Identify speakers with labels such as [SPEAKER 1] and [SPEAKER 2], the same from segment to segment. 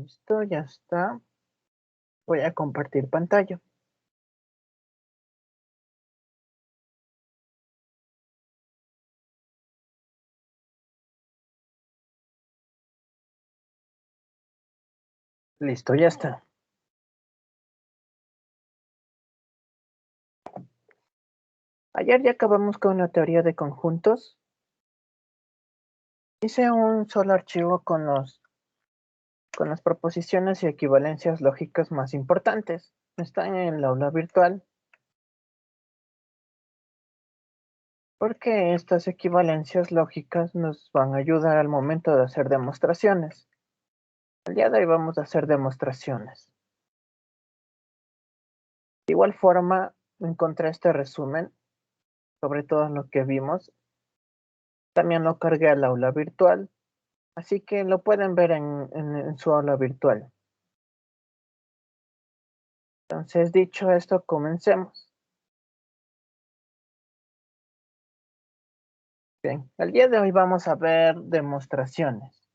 [SPEAKER 1] Listo, ya está. Voy a compartir pantalla. Listo, ya está. Ayer ya acabamos con la teoría de conjuntos. Hice un solo archivo con las proposiciones y equivalencias lógicas más importantes. Está en el aula virtual. Porque estas equivalencias lógicas nos van a ayudar al momento de hacer demostraciones. El día de hoy vamos a hacer demostraciones. De igual forma, encontré este resumen sobre todo lo que vimos. También lo cargué al aula virtual, así que lo pueden ver en su aula virtual. Entonces, dicho esto, comencemos. Bien, el día de hoy vamos a ver demostraciones.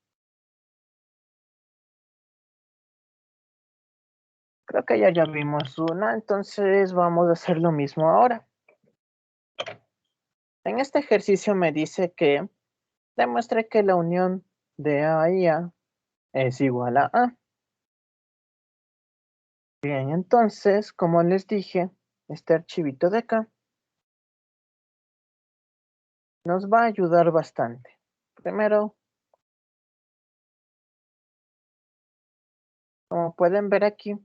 [SPEAKER 1] Creo que ya vimos una, entonces vamos a hacer lo mismo ahora. En este ejercicio me dice que demuestre que la unión de A y A es igual a A. Bien, entonces, como les dije, este archivito de acá nos va a ayudar bastante. Primero, como pueden ver aquí,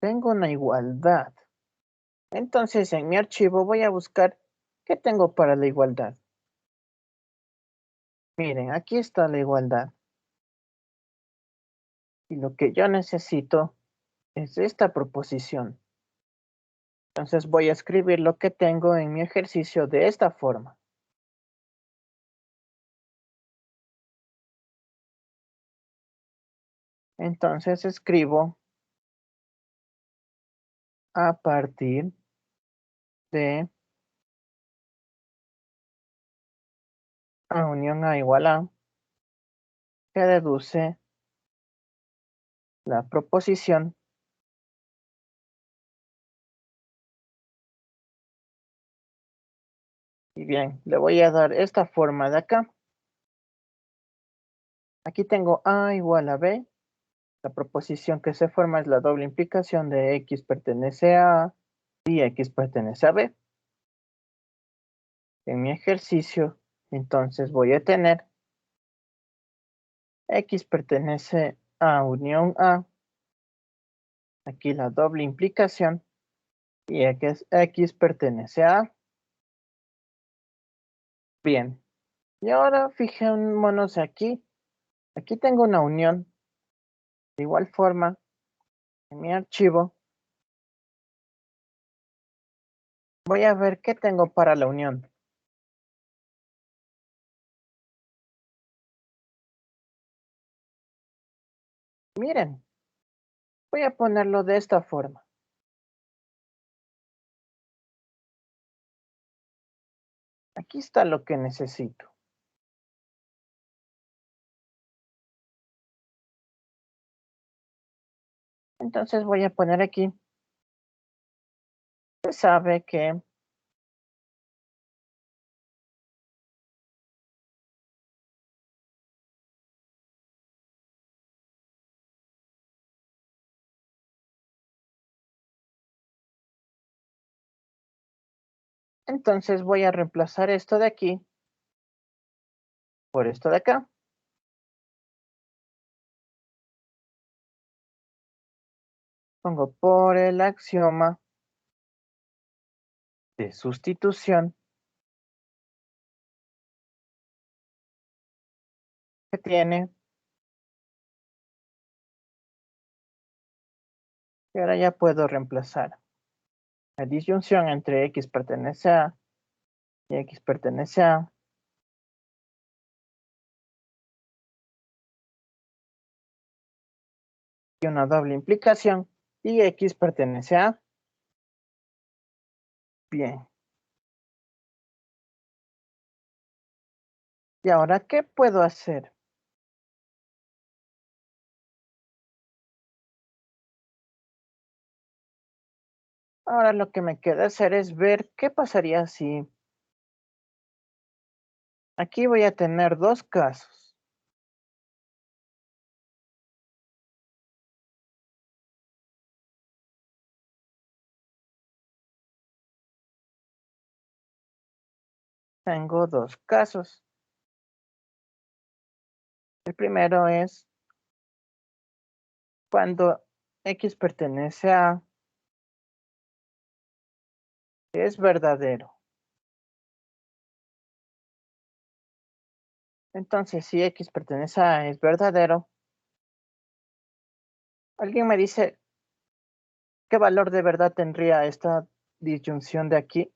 [SPEAKER 1] tengo una igualdad. Entonces, en mi archivo voy a buscar qué tengo para la igualdad. Miren, aquí está la igualdad. Y lo que yo necesito es esta proposición. Entonces voy a escribir lo que tengo en mi ejercicio de esta forma. Entonces escribo a partir de A unión A igual a, que deduce la proposición y bien, le voy a dar esta forma de acá. Aquí tengo A igual a B. La proposición que se forma es la doble implicación de X pertenece a A y X pertenece a B. En mi ejercicio, entonces voy a tener X pertenece a unión A. Aquí la doble implicación y X pertenece a A. Bien. Y ahora fijémonos aquí. Aquí tengo una unión. De igual forma, en mi archivo, voy a ver qué tengo para la unión. Miren, voy a ponerlo de esta forma. Aquí está lo que necesito. Entonces voy a poner aquí. Se sabe que entonces voy a reemplazar esto de aquí por esto de acá. Pongo por el axioma de sustitución que tiene. Y ahora ya puedo reemplazar la disyunción entre X pertenece a y X pertenece a. Y una doble implicación y X pertenece a. Bien. ¿Y ahora qué puedo hacer? Ahora lo que me queda hacer es ver qué pasaría si aquí voy a tener dos casos. Tengo dos casos. El primero es cuando X pertenece a es verdadero. Entonces, si X pertenece a es verdadero, alguien me dice qué valor de verdad tendría esta disyunción de aquí.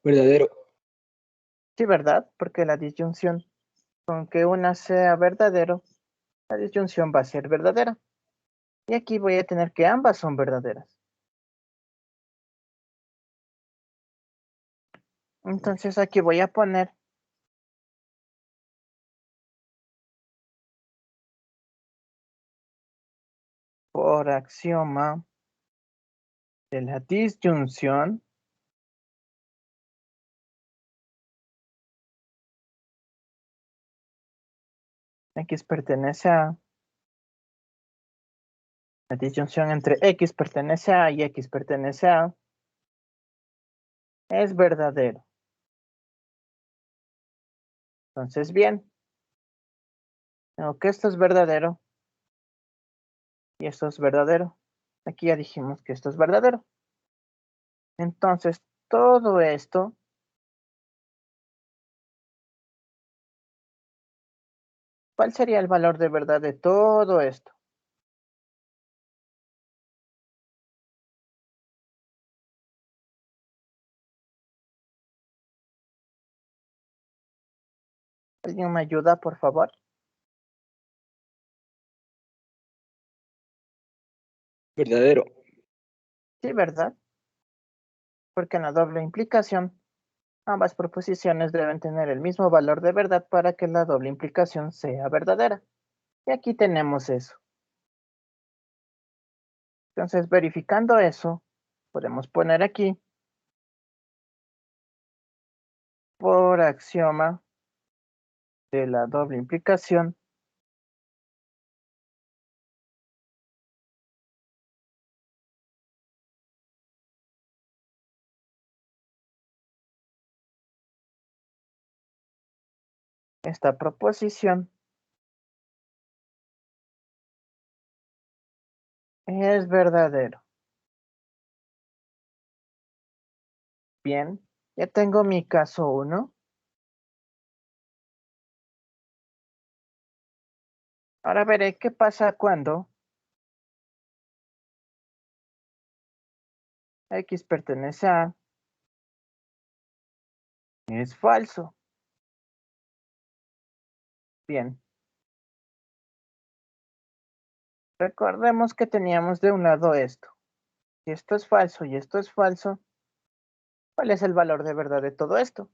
[SPEAKER 2] Verdadero.
[SPEAKER 1] Sí, ¿verdad? Porque la disyunción con que una sea verdadero, la disyunción va a ser verdadera. Y aquí voy a tener que ambas son verdaderas. Entonces aquí voy a poner por axioma de la disyunción X pertenece a la disyunción entre X pertenece a y X pertenece a es verdadero. Entonces, bien, tengo que esto es verdadero y esto es verdadero. Aquí ya dijimos que esto es verdadero. Entonces, todo esto ¿cuál sería el valor de verdad de todo esto? ¿Alguien me ayuda, por favor?
[SPEAKER 2] Verdadero.
[SPEAKER 1] Sí, ¿verdad? Porque en la doble implicación, ambas proposiciones deben tener el mismo valor de verdad para que la doble implicación sea verdadera. Y aquí tenemos eso. Entonces, verificando eso, podemos poner aquí por axioma de la doble implicación esta proposición es verdadero. Bien, ya tengo mi caso 1. Ahora veré qué pasa cuando X pertenece a es falso. Bien, recordemos que teníamos de un lado esto. Si esto es falso y esto es falso, ¿cuál es el valor de verdad de todo esto?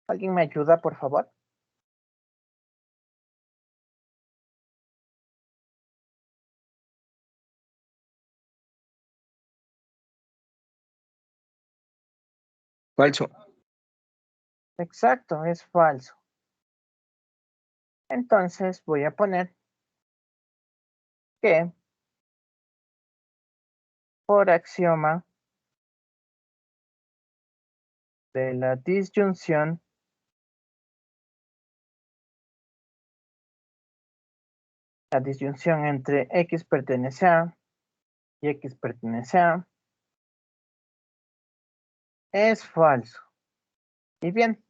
[SPEAKER 1] ¿Alguien me ayuda, por favor?
[SPEAKER 2] Falso.
[SPEAKER 1] Exacto, es falso. Entonces voy a poner que por axioma de la disyunción entre X pertenece a y X pertenece a es falso. Y bien,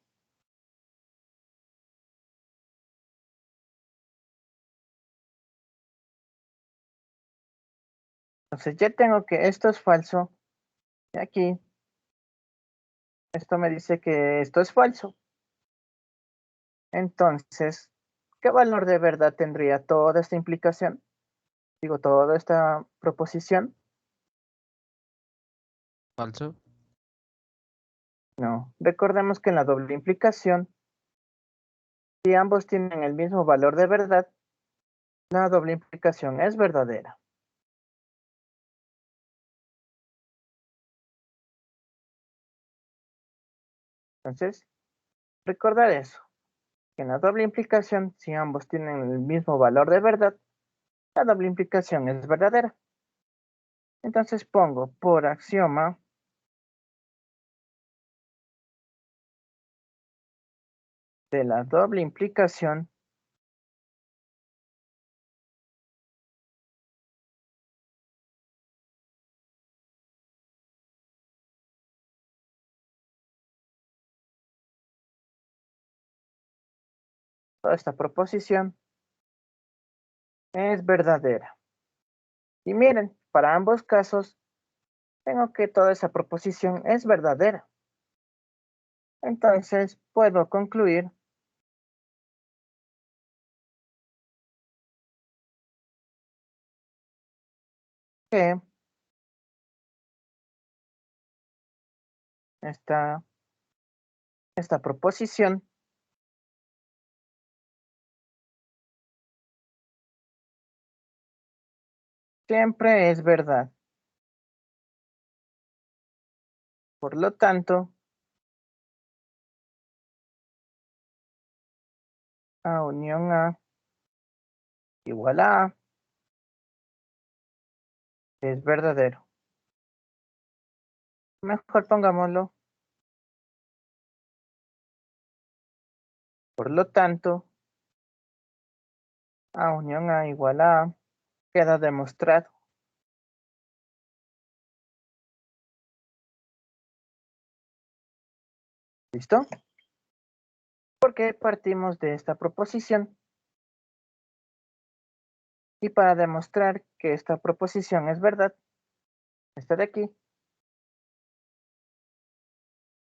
[SPEAKER 1] entonces ya tengo que esto es falso y aquí Esto me dice que esto es falso. Entonces, ¿qué valor de verdad tendría toda esta implicación? Digo, toda esta proposición.
[SPEAKER 3] Falso.
[SPEAKER 1] No. Recordemos que en la doble implicación, si ambos tienen el mismo valor de verdad, la doble implicación es verdadera. Entonces, recordar eso, que en la doble implicación, si ambos tienen el mismo valor de verdad, la doble implicación es verdadera. Entonces pongo por axioma de la doble implicación toda esta proposición es verdadera. Y miren, para ambos casos, tengo que toda esa proposición es verdadera. Entonces, puedo concluir que esta proposición siempre es verdad. Por lo tanto, A unión A igual a A es verdadero. Mejor pongámoslo. Por lo tanto, A unión A igual a A queda demostrado. ¿Listo? Porque partimos de esta proposición. Y para demostrar que esta proposición es verdad, esta de aquí,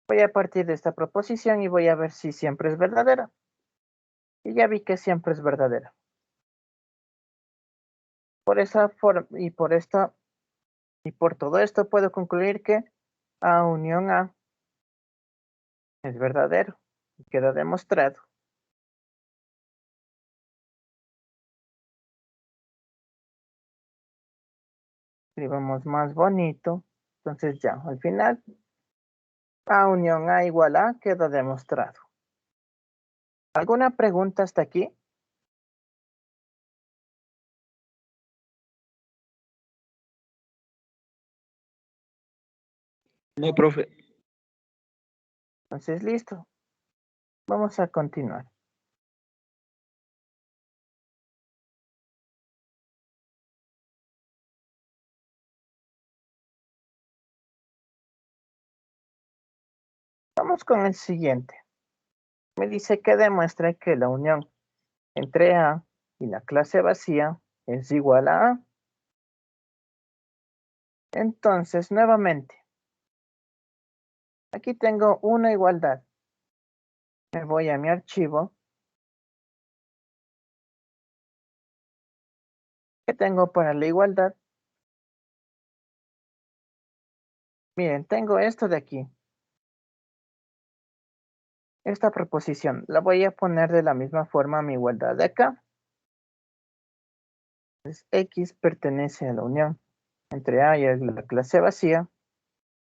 [SPEAKER 1] voy a partir de esta proposición y voy a ver si siempre es verdadera. Y ya vi que siempre es verdadera. Por esa forma y por todo esto puedo concluir que A unión A es verdadero. Y queda demostrado. Escribamos más bonito. Entonces ya, al final, A unión A igual a queda demostrado. ¿Alguna pregunta hasta aquí?
[SPEAKER 2] No, profe.
[SPEAKER 1] Entonces, listo. Vamos a continuar. Vamos con el siguiente. Me dice que demuestre que la unión entre A y la clase vacía es igual a A. Entonces, nuevamente, aquí tengo una igualdad. Me voy a mi archivo. ¿Qué tengo para la igualdad? Miren, tengo esto de aquí. Esta proposición la voy a poner de la misma forma a mi igualdad de acá. Entonces, X pertenece a la unión entre A y la clase vacía.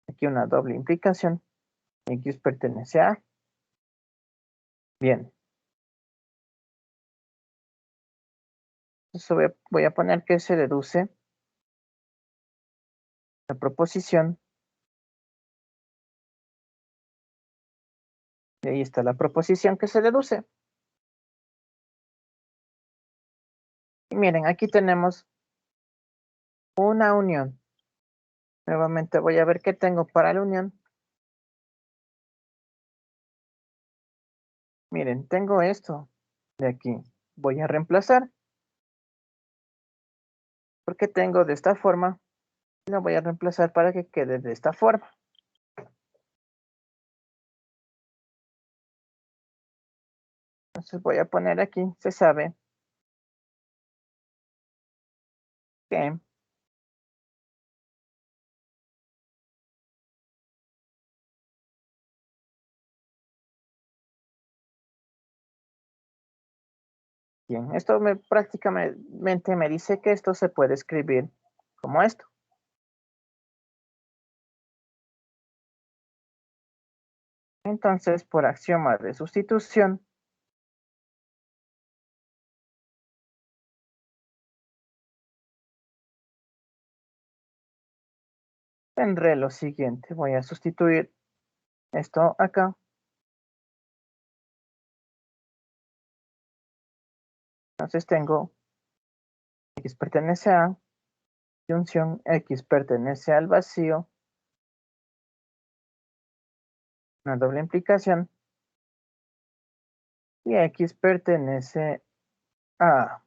[SPEAKER 1] Aquí una doble implicación. X pertenece a A. Bien. Entonces voy a poner que se deduce la proposición. Y ahí está la proposición que se deduce. Y miren, aquí tenemos una unión. Nuevamente voy a ver qué tengo para la unión. Miren, tengo esto de aquí. Voy a reemplazar. Porque tengo de esta forma. Y lo voy a reemplazar para que quede de esta forma. Entonces voy a poner aquí, se sabe que bien, esto prácticamente me dice que esto se puede escribir como esto. Entonces, por axioma de sustitución, tendré lo siguiente. Voy a sustituir esto acá. Entonces tengo X pertenece a, junción X pertenece al vacío, una doble implicación, y X pertenece a.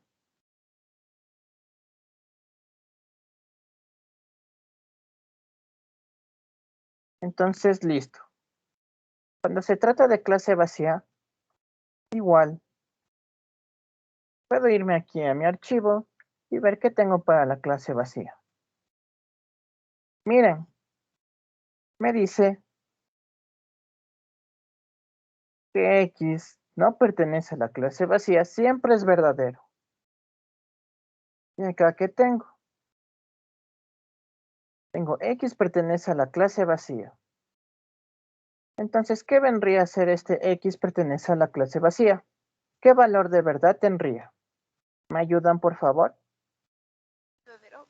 [SPEAKER 1] Entonces, listo. Cuando se trata de clase vacía, igual, puedo irme aquí a mi archivo y ver qué tengo para la clase vacía. Miren, me dice que X no pertenece a la clase vacía, siempre es verdadero. ¿Y acá qué tengo? Tengo X pertenece a la clase vacía. Entonces, ¿qué vendría a ser este X pertenece a la clase vacía? ¿Qué valor de verdad tendría? ¿Me ayudan, por favor?
[SPEAKER 3] Verdadero.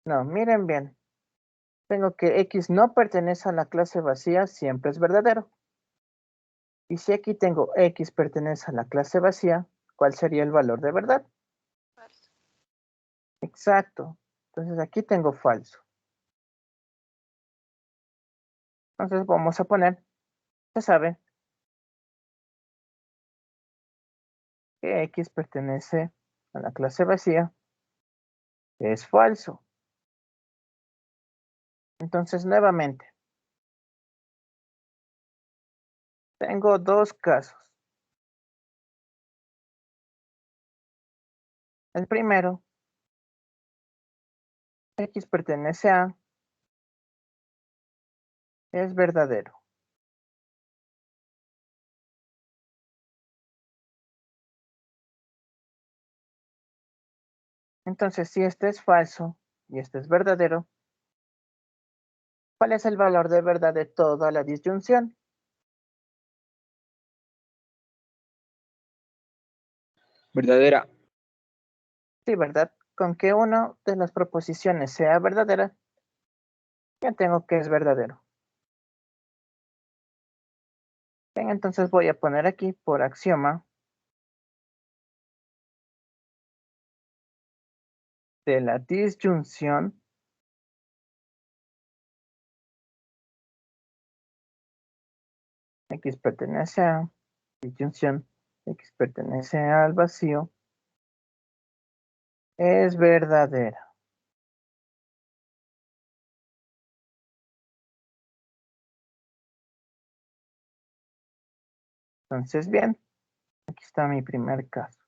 [SPEAKER 1] No, miren bien. Tengo que X no pertenece a la clase vacía, siempre es verdadero. Y si aquí tengo X pertenece a la clase vacía, ¿cuál sería el valor de verdad?
[SPEAKER 3] Falso.
[SPEAKER 1] Exacto. Entonces aquí tengo falso. Entonces vamos a poner, se sabe que X pertenece a la clase vacía, que es falso. Entonces nuevamente, tengo dos casos. El primero, X pertenece a, es verdadero. Entonces, si este es falso y este es verdadero, ¿cuál es el valor de verdad de toda la disyunción?
[SPEAKER 2] Verdadera.
[SPEAKER 1] Sí, ¿verdad? Con que una de las proposiciones sea verdadera, ya tengo que es verdadero. Bien, entonces voy a poner aquí por axioma de la disyunción X pertenece a, disyunción X pertenece al vacío, es verdadera. Entonces, bien, aquí está mi primer caso.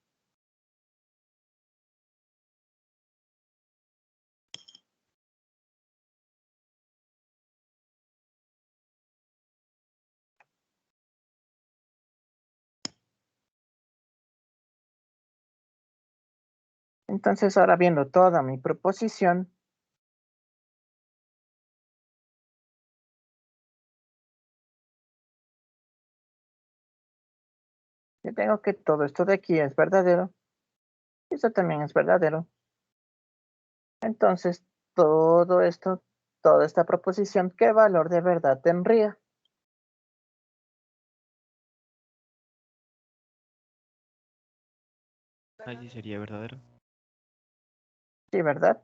[SPEAKER 1] Entonces, ahora viendo toda mi proposición, yo tengo que todo esto de aquí es verdadero, y esto también es verdadero. Entonces, todo esto, toda esta proposición, ¿qué valor de verdad tendría?
[SPEAKER 4] Allí sería verdadero.
[SPEAKER 1] Sí, ¿verdad?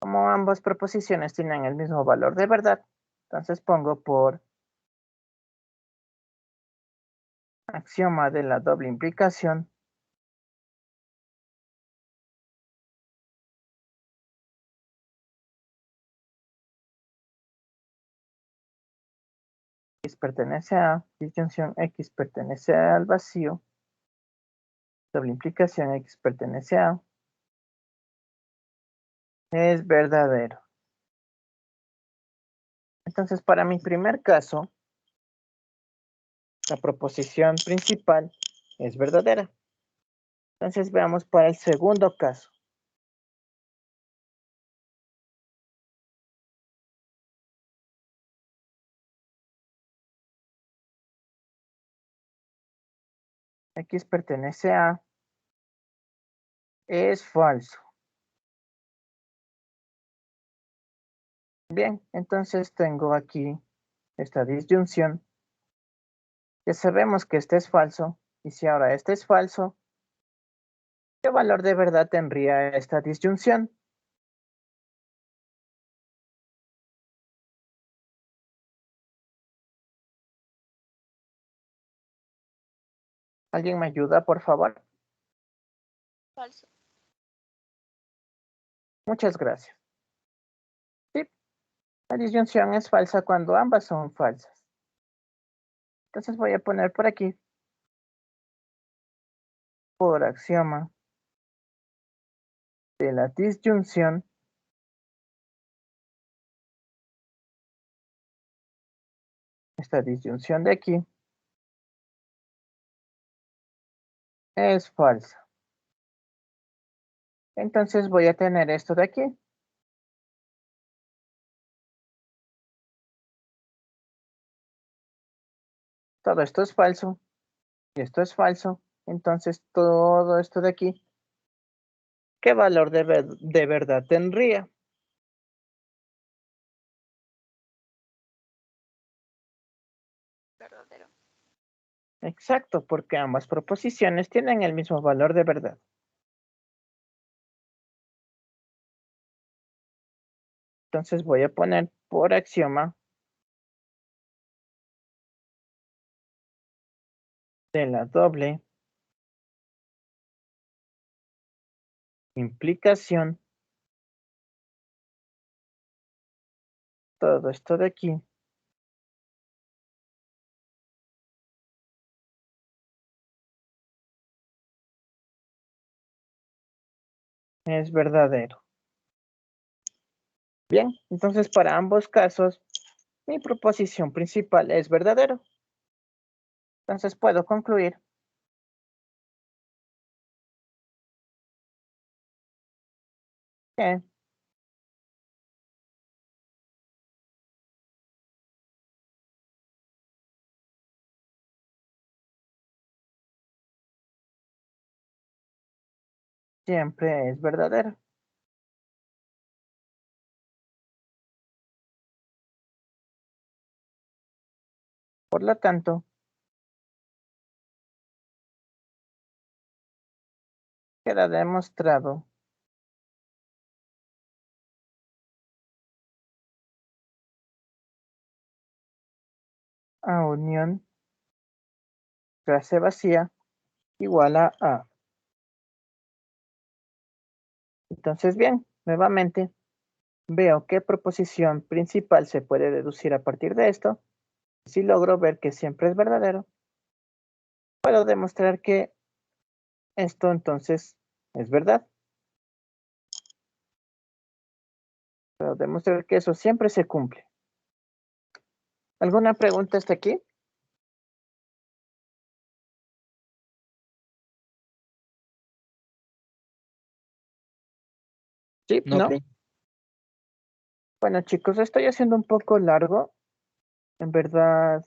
[SPEAKER 1] Como ambas proposiciones tienen el mismo valor de verdad, entonces pongo por axioma de la doble implicación X pertenece a, disyunción X pertenece al vacío, doble implicación X pertenece a, es verdadero. Entonces, para mi primer caso, la proposición principal es verdadera. Entonces, veamos para el segundo caso. X pertenece a, es falso. Bien, entonces tengo aquí esta disyunción. Ya sabemos que este es falso, y si ahora este es falso, ¿qué valor de verdad tendría esta disyunción? ¿Alguien me ayuda, por favor?
[SPEAKER 3] Falso.
[SPEAKER 1] Muchas gracias. Sí, la disyunción es falsa cuando ambas son falsas. Entonces voy a poner por aquí, por axioma de la disyunción, esta disyunción de aquí es falsa. Entonces voy a tener esto de aquí. Todo esto es falso y esto es falso. Entonces todo esto de aquí, ¿qué valor de verdad tendría?
[SPEAKER 3] Verdadero.
[SPEAKER 1] Exacto, porque ambas proposiciones tienen el mismo valor de verdad. Entonces voy a poner por axioma de la doble implicación, todo esto de aquí es verdadero. Bien, entonces para ambos casos, mi proposición principal es verdadero. Entonces puedo concluir que siempre es verdadero. Por lo tanto, queda demostrado a unión clase vacía igual a A. Entonces, bien, nuevamente veo qué proposición principal se puede deducir a partir de esto. Si logro ver que siempre es verdadero, puedo demostrar que esto entonces es verdad. Puedo demostrar que eso siempre se cumple. ¿Alguna pregunta hasta aquí? Sí,
[SPEAKER 2] No,
[SPEAKER 1] ¿no?
[SPEAKER 2] profe.
[SPEAKER 1] Bueno, chicos, estoy haciendo un poco largo. En verdad,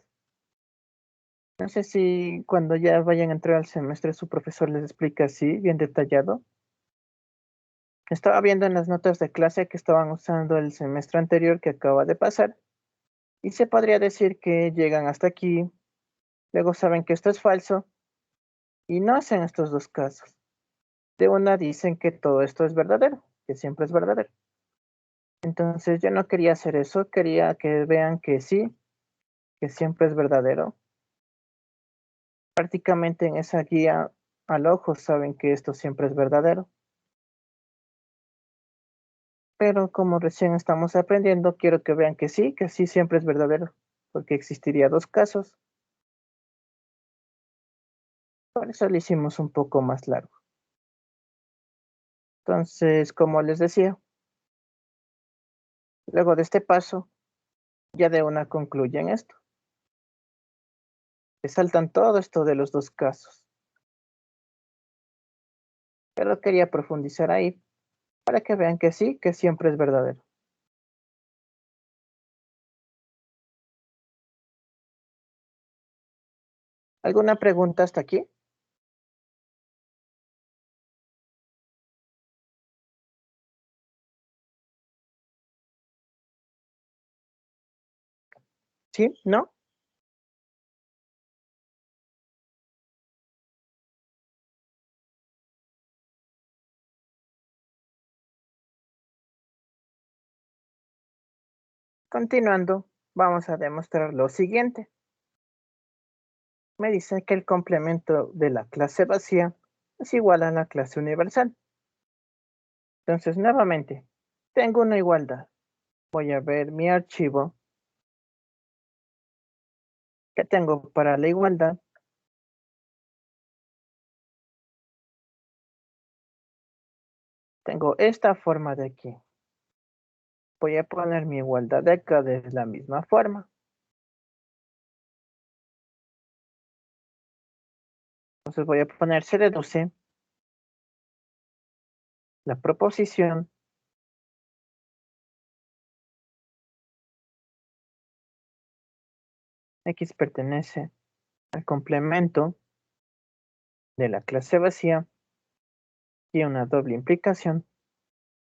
[SPEAKER 1] no sé si cuando ya vayan a entrar al semestre su profesor les explica así, bien detallado. Estaba viendo en las notas de clase que estaban usando el semestre anterior que acaba de pasar y se podría decir que llegan hasta aquí, luego saben que esto es falso y no hacen estos dos casos. De una dicen que todo esto es verdadero, que siempre es verdadero. Entonces yo no quería hacer eso, quería que vean que sí, que siempre es verdadero. Prácticamente en esa guía al ojo saben que esto siempre es verdadero. Pero como recién estamos aprendiendo, quiero que vean que sí siempre es verdadero. porque existiría dos casos. Por eso lo hicimos un poco más largo. Entonces, como les decía, luego de este paso, ya de una concluyen esto. Se saltan todo esto de los dos casos. Pero quería profundizar ahí para que vean que sí, que siempre es verdadero. ¿Alguna pregunta hasta aquí? ¿Sí? ¿No? Continuando, vamos a demostrar lo siguiente. Me dice que el complemento de la clase vacía es igual a la clase universal. Entonces, nuevamente, tengo una igualdad. Voy a ver mi archivo que tengo para la igualdad. Tengo esta forma de aquí. Voy a poner mi igualdad de acá de la misma forma. Entonces voy a poner se deduce la proposición X pertenece al complemento de la clase vacía y una doble implicación.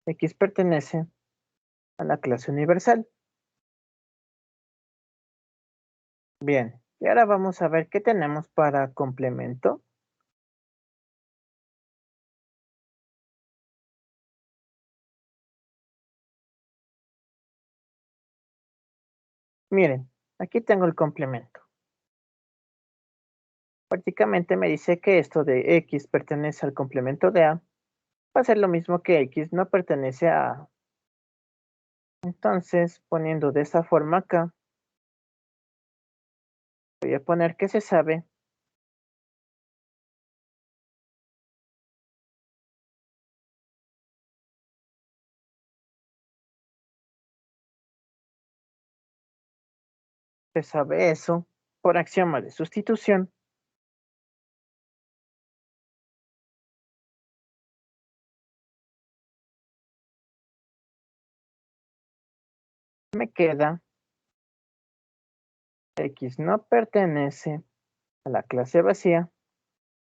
[SPEAKER 1] X pertenece a la clase universal. Bien, y ahora vamos a ver qué tenemos para complemento. Miren, aquí tengo el complemento. Prácticamente me dice que esto de X pertenece al complemento de A va a ser lo mismo que X no pertenece a A. Entonces, poniendo de esa forma acá, voy a poner que se sabe eso por axioma de sustitución. Me queda X no pertenece a la clase vacía.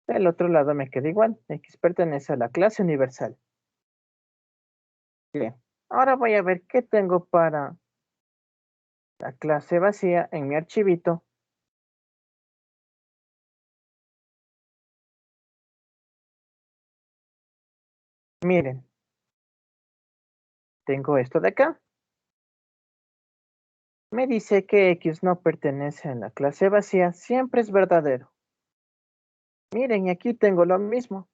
[SPEAKER 1] Del otro lado me queda igual. X pertenece a la clase universal. Bien. Ahora voy a ver qué tengo para la clase vacía en mi archivito. Miren. Tengo esto de acá. Me dice que X no pertenece a la clase vacía. Siempre es verdadero. Miren, y aquí tengo lo mismo.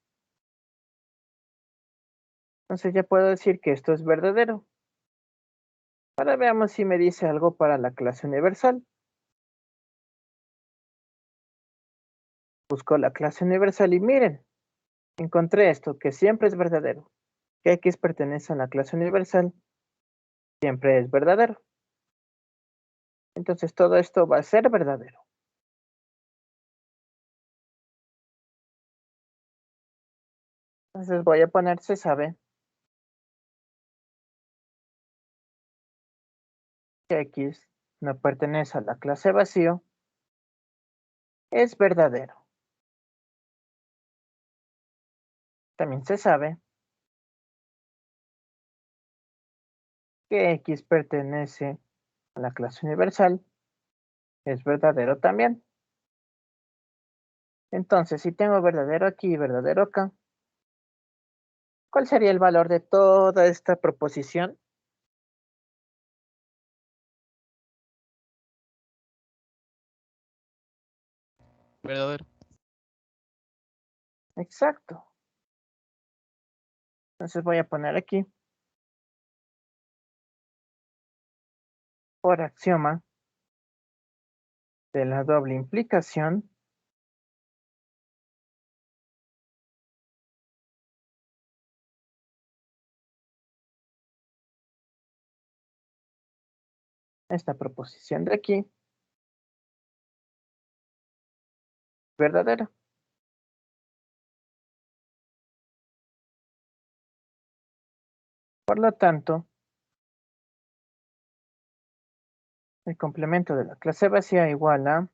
[SPEAKER 1] Entonces ya puedo decir que esto es verdadero. Ahora veamos si me dice algo para la clase universal. Busco la clase universal y miren, encontré esto, que siempre es verdadero. Que X pertenece a la clase universal, siempre es verdadero. Entonces todo esto va a ser verdadero. Entonces voy a poner se sabe que X no pertenece a la clase vacío, es verdadero. También se sabe que X pertenece a la clase universal, es verdadero también. Entonces, si tengo verdadero aquí y verdadero acá, ¿cuál sería el valor de toda esta proposición?
[SPEAKER 4] Verdadero.
[SPEAKER 1] Exacto. Entonces voy a poner aquí, por axioma de la doble implicación esta proposición de aquí verdadera. Por lo tanto, el complemento de la clase vacía igual a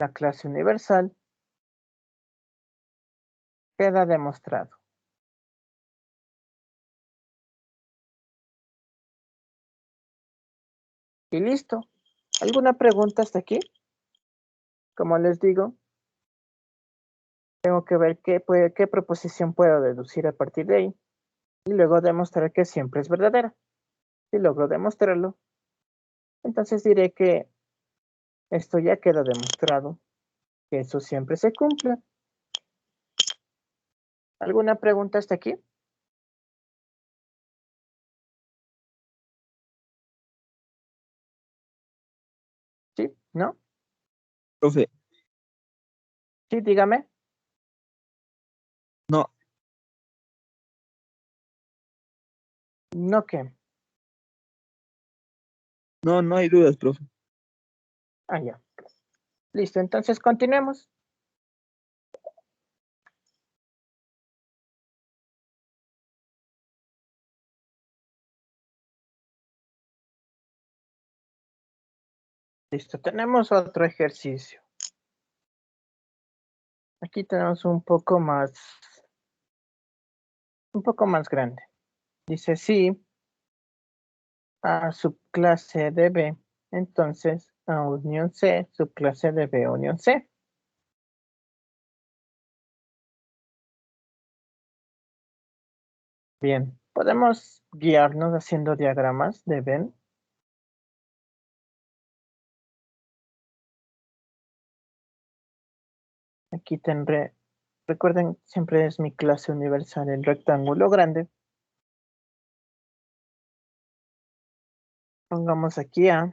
[SPEAKER 1] la clase universal queda demostrado. Y listo. ¿Alguna pregunta hasta aquí? Como les digo, tengo que ver qué proposición puedo deducir a partir de ahí y luego demostrar que siempre es verdadera. Si logro demostrarlo, entonces diré que esto ya queda demostrado, que eso siempre se cumple. ¿Alguna pregunta hasta aquí? ¿Sí? ¿No?
[SPEAKER 2] Profe,
[SPEAKER 1] Sí, dígame.
[SPEAKER 2] no,
[SPEAKER 1] ¿No qué?
[SPEAKER 2] no hay dudas, profe.
[SPEAKER 1] Ah, ya. Listo, entonces continuemos. Listo, tenemos otro ejercicio. Aquí tenemos un poco más grande. Dice sí, A subclase de B, entonces A unión C, subclase de B unión C. Bien, podemos guiarnos haciendo diagramas de Venn. Aquí tendré, recuerden, siempre es mi clase universal el rectángulo grande. Pongamos aquí A.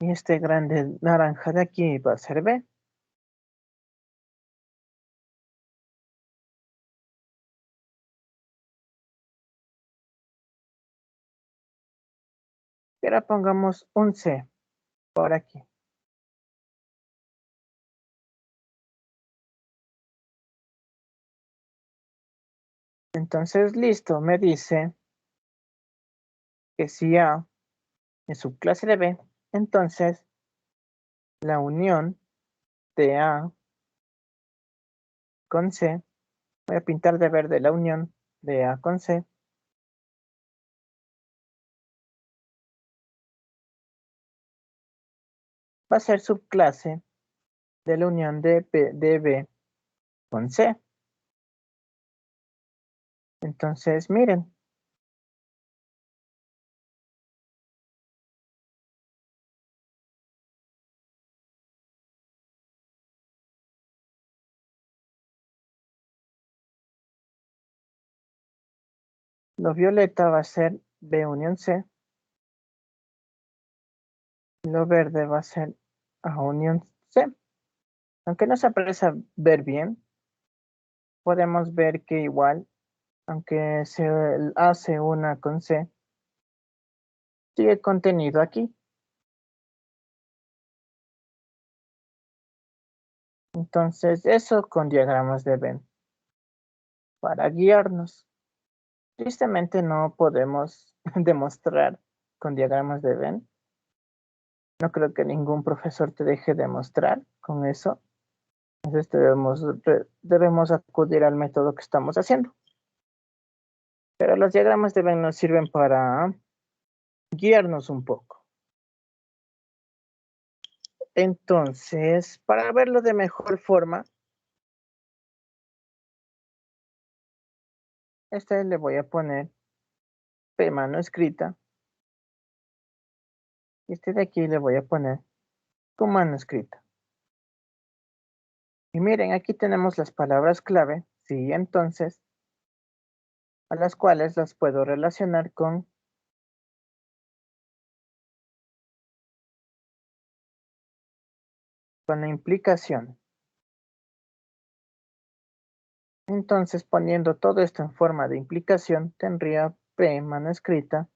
[SPEAKER 1] Y este grande naranja de aquí va a ser B. Y ahora pongamos un C por aquí. Entonces, listo, me dice que si A es subclase de B, entonces la unión de A con C, voy a pintar de verde la unión de A con C, va a ser subclase de la unión de B con C. Entonces, miren, lo violeta va a ser B unión C, lo verde va a ser A unión C. Aunque no se aprecia ver bien, podemos ver que igual, aunque se hace una con C, sigue contenido aquí. Entonces, eso con diagramas de Venn, para guiarnos. Tristemente no podemos demostrar con diagramas de Venn. No creo que ningún profesor te deje demostrar con eso. Entonces debemos acudir al método que estamos haciendo. Pero los diagramas de Venn nos sirven para guiarnos un poco. Entonces, para verlo de mejor forma, le voy a poner P mano escrita. Y de aquí le voy a poner con mano escrita. Y miren, aquí tenemos las palabras clave, sí, entonces, a las cuales las puedo relacionar con la implicación. Entonces, poniendo todo esto en forma de implicación, tendría P mano escrita,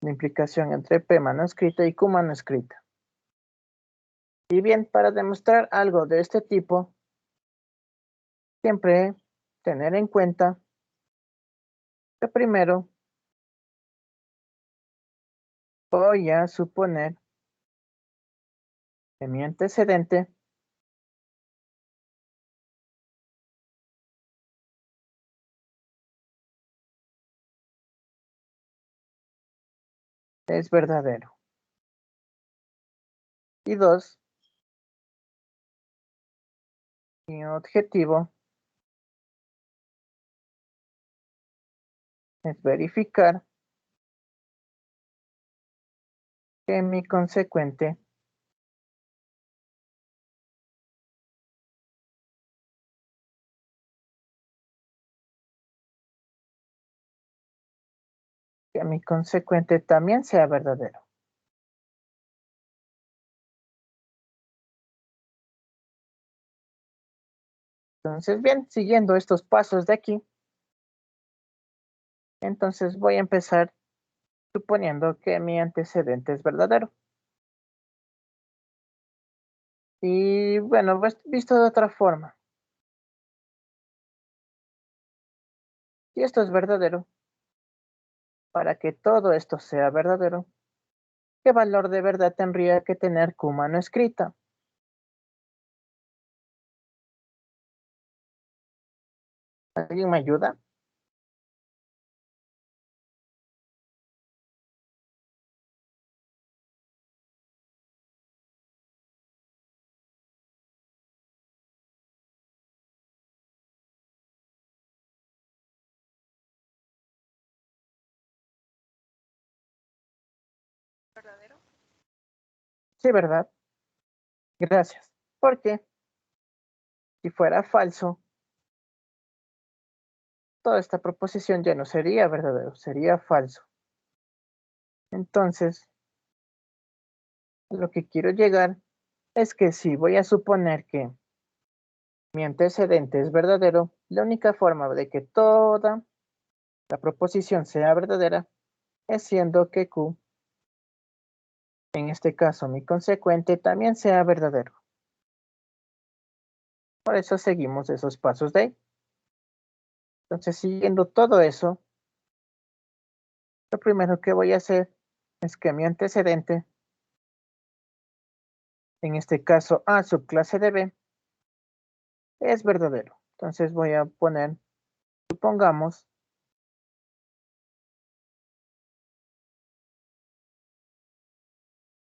[SPEAKER 1] la implicación entre P mano escrita y Q mano escrita. Y bien, para demostrar algo de este tipo, siempre tener en cuenta que primero voy a suponer que mi antecedente es verdadero. Y dos, mi objetivo es verificar que mi consecuente también sea verdadero. Entonces, bien, siguiendo estos pasos de aquí, entonces voy a empezar suponiendo que mi antecedente es verdadero. Y bueno, visto de otra forma, si esto es verdadero, para que todo esto sea verdadero, ¿qué valor de verdad tendría que tener Q mano escrita? ¿Alguien me ayuda?
[SPEAKER 3] ¿Verdadero?
[SPEAKER 1] Sí, ¿verdad? Gracias. Porque si fuera falso, toda esta proposición ya no sería verdadero, sería falso. Entonces, lo que quiero llegar es que si voy a suponer que mi antecedente es verdadero, la única forma de que toda la proposición sea verdadera es siendo que Q, en este caso mi consecuente, también sea verdadero. Por eso seguimos esos pasos de ahí. Entonces, siguiendo todo eso, lo primero que voy a hacer es que mi antecedente, en este caso A subclase de B, es verdadero. Entonces voy a poner, supongamos,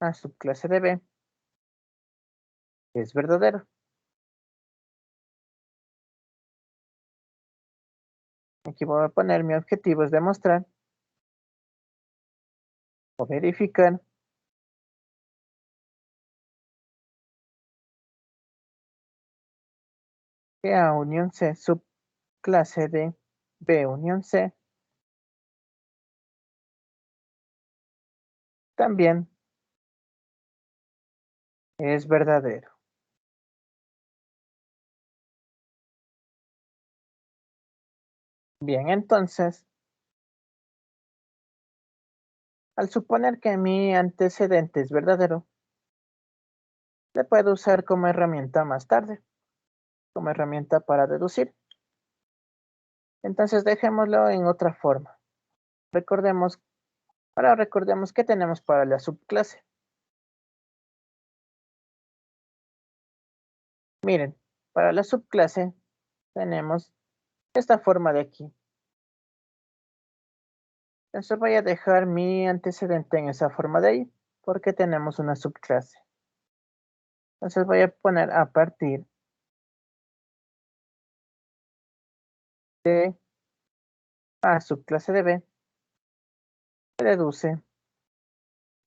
[SPEAKER 1] A subclase de B es verdadero. Aquí voy a poner mi objetivo es demostrar o verificar que A unión C subclase de B unión C también es verdadero. Bien, entonces, al suponer que mi antecedente es verdadero, le puedo usar como herramienta más tarde, como herramienta para deducir. Entonces, dejémoslo en otra forma. Ahora recordemos qué tenemos para la subclase. Miren, para la subclase tenemos esta forma de aquí. Entonces voy a dejar mi antecedente en esa forma de ahí, porque tenemos una subclase. Entonces voy a poner a partir de A subclase de B, se deduce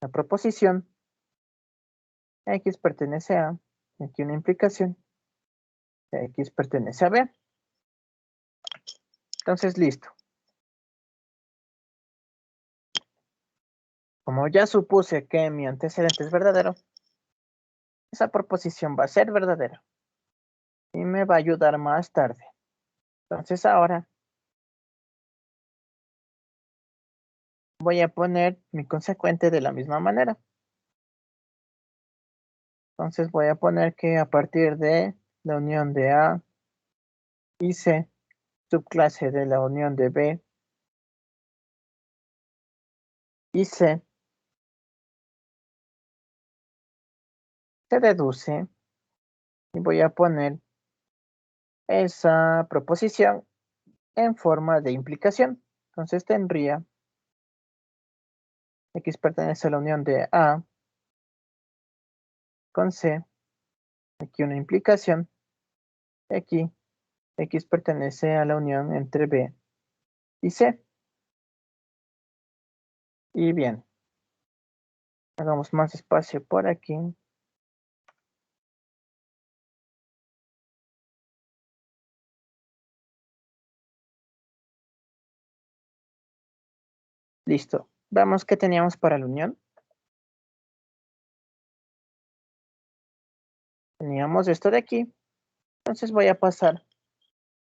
[SPEAKER 1] la proposición X pertenece a Aquí una implicación. X pertenece a B. Entonces, listo. Como ya supuse que mi antecedente es verdadero, esa proposición va a ser verdadera. Y me va a ayudar más tarde. Entonces ahora voy a poner mi consecuente de la misma manera. Entonces voy a poner que a partir de la unión de A y C, subclase de la unión de B y C, se deduce y voy a poner esa proposición en forma de implicación. Entonces tendría X pertenece a la unión de A con C, aquí una implicación, aquí X pertenece a la unión entre B y C. Y bien, hagamos más espacio por aquí. Listo. Veamos qué teníamos para la unión. Teníamos esto de aquí. Entonces voy a pasar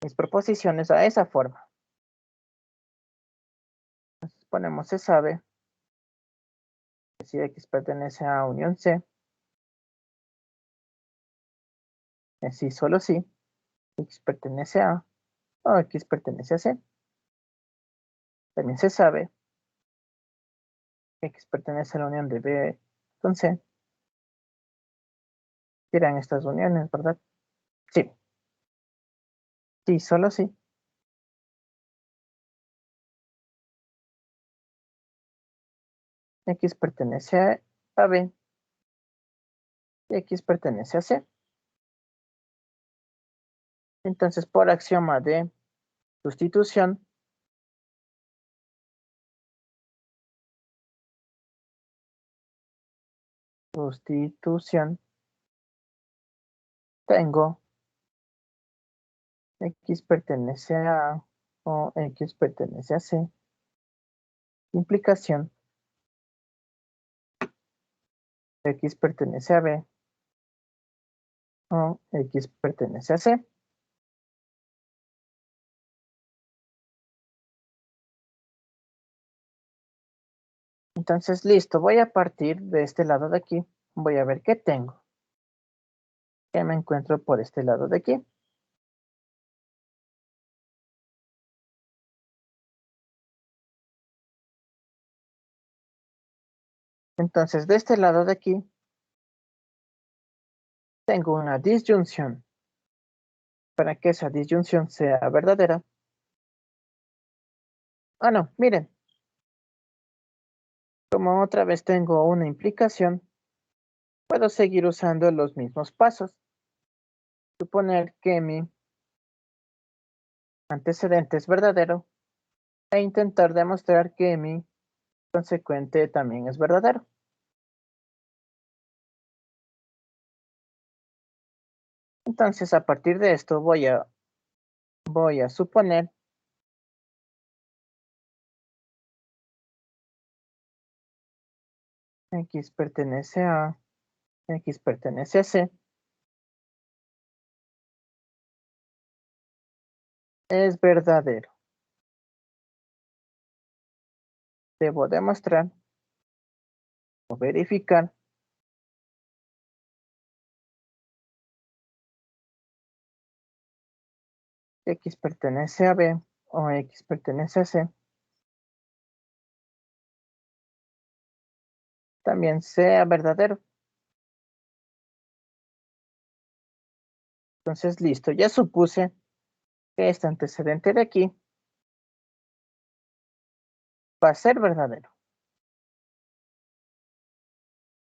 [SPEAKER 1] mis proposiciones a esa forma. Entonces ponemos se sabe que si X pertenece a unión C, es sí, solo sí, X pertenece a o X pertenece a C. También se sabe que X pertenece a la unión de B con C. Dirán estas uniones, ¿verdad? Sí. Sí, solo sí. X pertenece a B y X pertenece a C. Entonces, por axioma de sustitución, tengo X pertenece a A o X pertenece a C. Implicación, X pertenece a B o X pertenece a C. Entonces, listo, voy a partir de este lado de aquí. Voy a ver qué tengo. ¿Qué me encuentro por este lado de aquí? Entonces, de este lado de aquí, tengo una disyunción. Para que esa disyunción sea verdadera. Ah, no, miren. Como otra vez tengo una implicación, puedo seguir usando los mismos pasos. Suponer que mi antecedente es verdadero e intentar demostrar que mi consecuente también es verdadero. Entonces, a partir de esto voy a suponer X pertenece a X pertenece a C. Es verdadero. Debo demostrar o verificar que X pertenece a B o X pertenece a C. También sea verdadero. Entonces, listo. Ya supuse que este antecedente de aquí va a ser verdadero.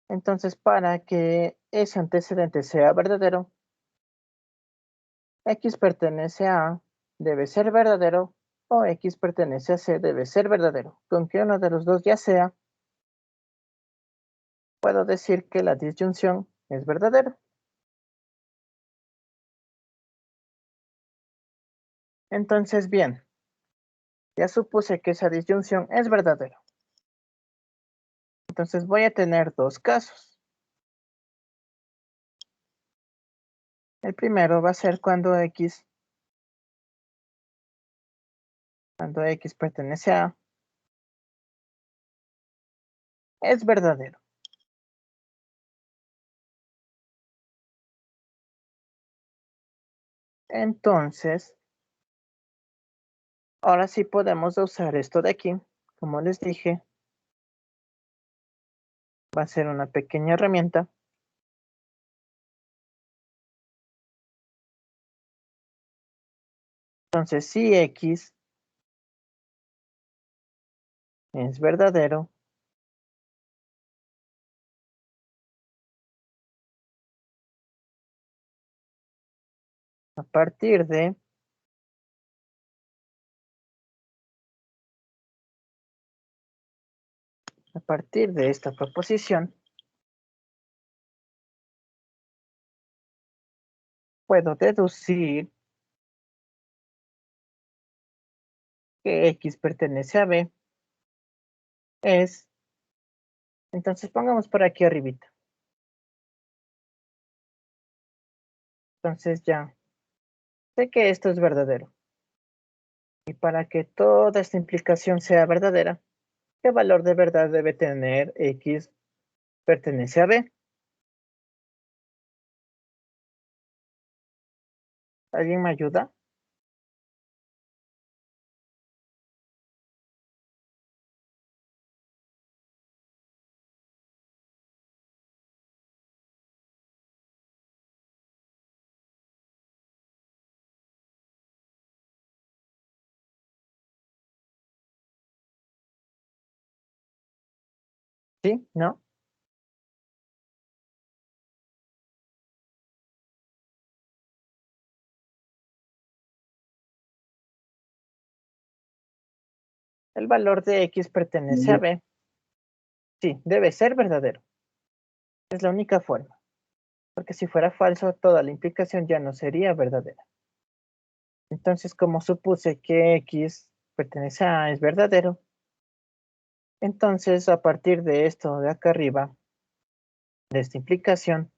[SPEAKER 1] Entonces, para que ese antecedente sea verdadero, X pertenece a A debe ser verdadero o X pertenece a C debe ser verdadero. Con que uno de los dos ya sea, puedo decir que la disyunción es verdadera. Entonces, bien, ya supuse que esa disyunción es verdadera. Entonces voy a tener dos casos. El primero va a ser cuando X pertenece a, es verdadero. Entonces, ahora sí podemos usar esto de aquí. Como les dije, va a ser una pequeña herramienta. Entonces, si X es verdadero, a partir de esta proposición, puedo deducir que X pertenece a B es, entonces pongamos por aquí arribita. Entonces ya sé que esto es verdadero. Y para que toda esta implicación sea verdadera, ¿qué valor de verdad debe tener X pertenece a B? ¿Alguien me ayuda? ¿Sí? ¿No? El valor de X pertenece a B. Sí, debe ser verdadero. Es la única forma. Porque si fuera falso, toda la implicación ya no sería verdadera. Entonces, como supuse que X pertenece a es verdadero, entonces a partir de esto de acá arriba, de esta implicación,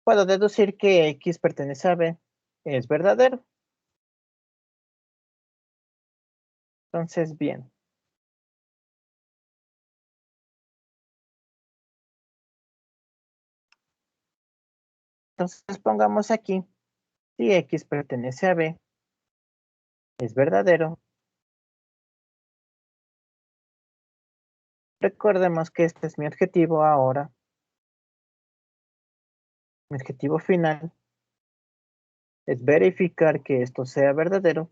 [SPEAKER 1] puedo deducir que X pertenece a B es verdadero. Entonces, bien. Entonces pongamos aquí, si X pertenece a B, es verdadero. Recordemos que este es mi objetivo ahora. Mi objetivo final es verificar que esto sea verdadero.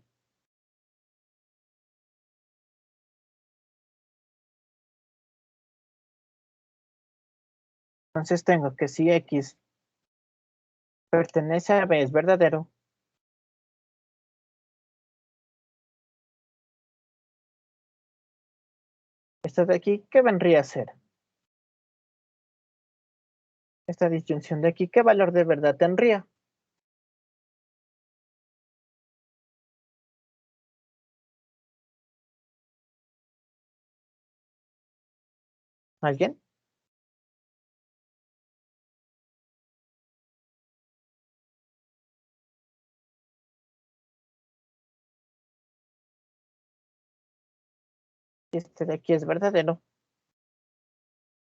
[SPEAKER 1] Entonces tengo que si X pertenece a B es verdadero. Esto de aquí, ¿qué vendría a ser? Esta disyunción de aquí, ¿qué valor de verdad tendría? ¿Alguien? Si este de aquí es verdadero,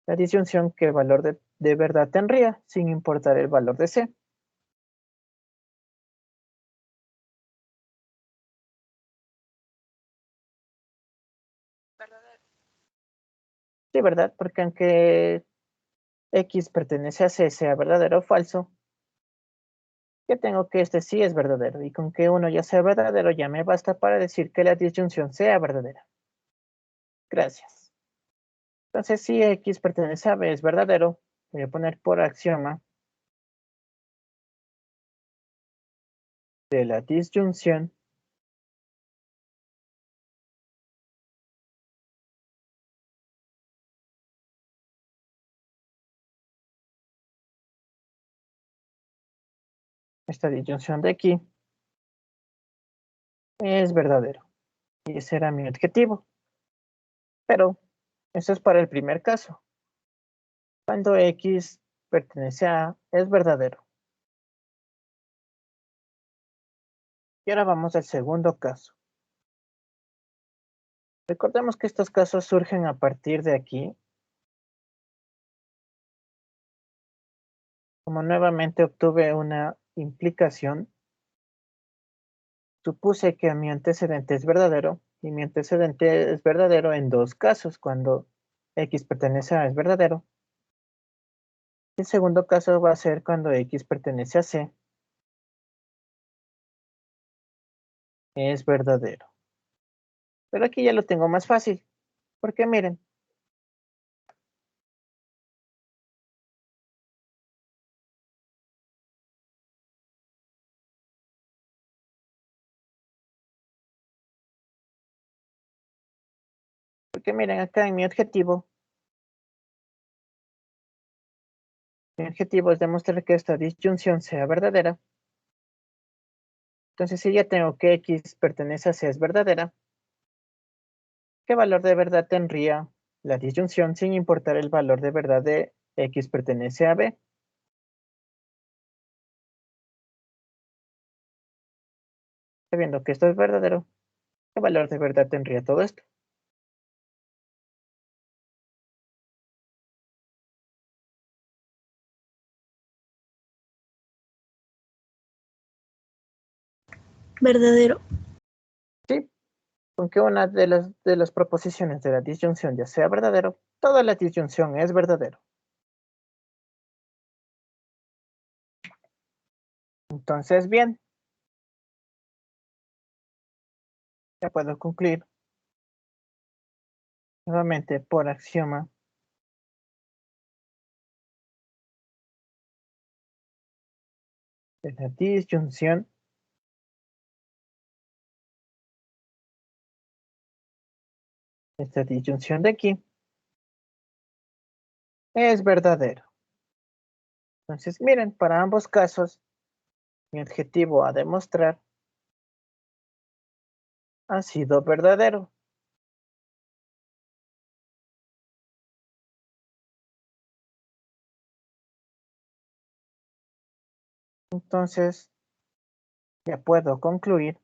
[SPEAKER 1] la disyunción, ¿qué valor de verdad tendría? Sin importar el valor de C.
[SPEAKER 3] Verdadero.
[SPEAKER 1] Sí, ¿verdad? Porque aunque X pertenece a C, sea verdadero o falso, yo tengo que este sí es verdadero. Y con que uno ya sea verdadero, ya me basta para decir que la disyunción sea verdadera. Gracias. Entonces, si X pertenece a B es verdadero, voy a poner por axioma de la disyunción esta disyunción de aquí es verdadero. Y ese era mi objetivo. Pero eso es para el primer caso. Cuando X pertenece a A, es verdadero. Y ahora vamos al segundo caso. Recordemos que estos casos surgen a partir de aquí. Como nuevamente obtuve una implicación, supuse que mi antecedente es verdadero y mi antecedente es verdadero en dos casos. Cuando X pertenece a A es verdadero. El segundo caso va a ser cuando X pertenece a C. Es verdadero. Pero aquí ya lo tengo más fácil. Porque miren. Porque miren acá en mi objetivo. Mi objetivo es demostrar que esta disyunción sea verdadera. Entonces, si ya tengo que X pertenece a C es verdadera, ¿qué valor de verdad tendría la disyunción sin importar el valor de verdad de X pertenece a B? Sabiendo que esto es verdadero, ¿qué valor de verdad tendría todo esto?
[SPEAKER 3] Verdadero.
[SPEAKER 1] Sí, con que una de las proposiciones de la disyunción ya sea verdadero, toda la disyunción es verdadero. Entonces, bien, ya puedo concluir nuevamente por axioma de la disyunción esta disyunción de aquí es verdadero. Entonces, miren, para ambos casos, mi objetivo a demostrar ha sido verdadero. Entonces, ya puedo concluir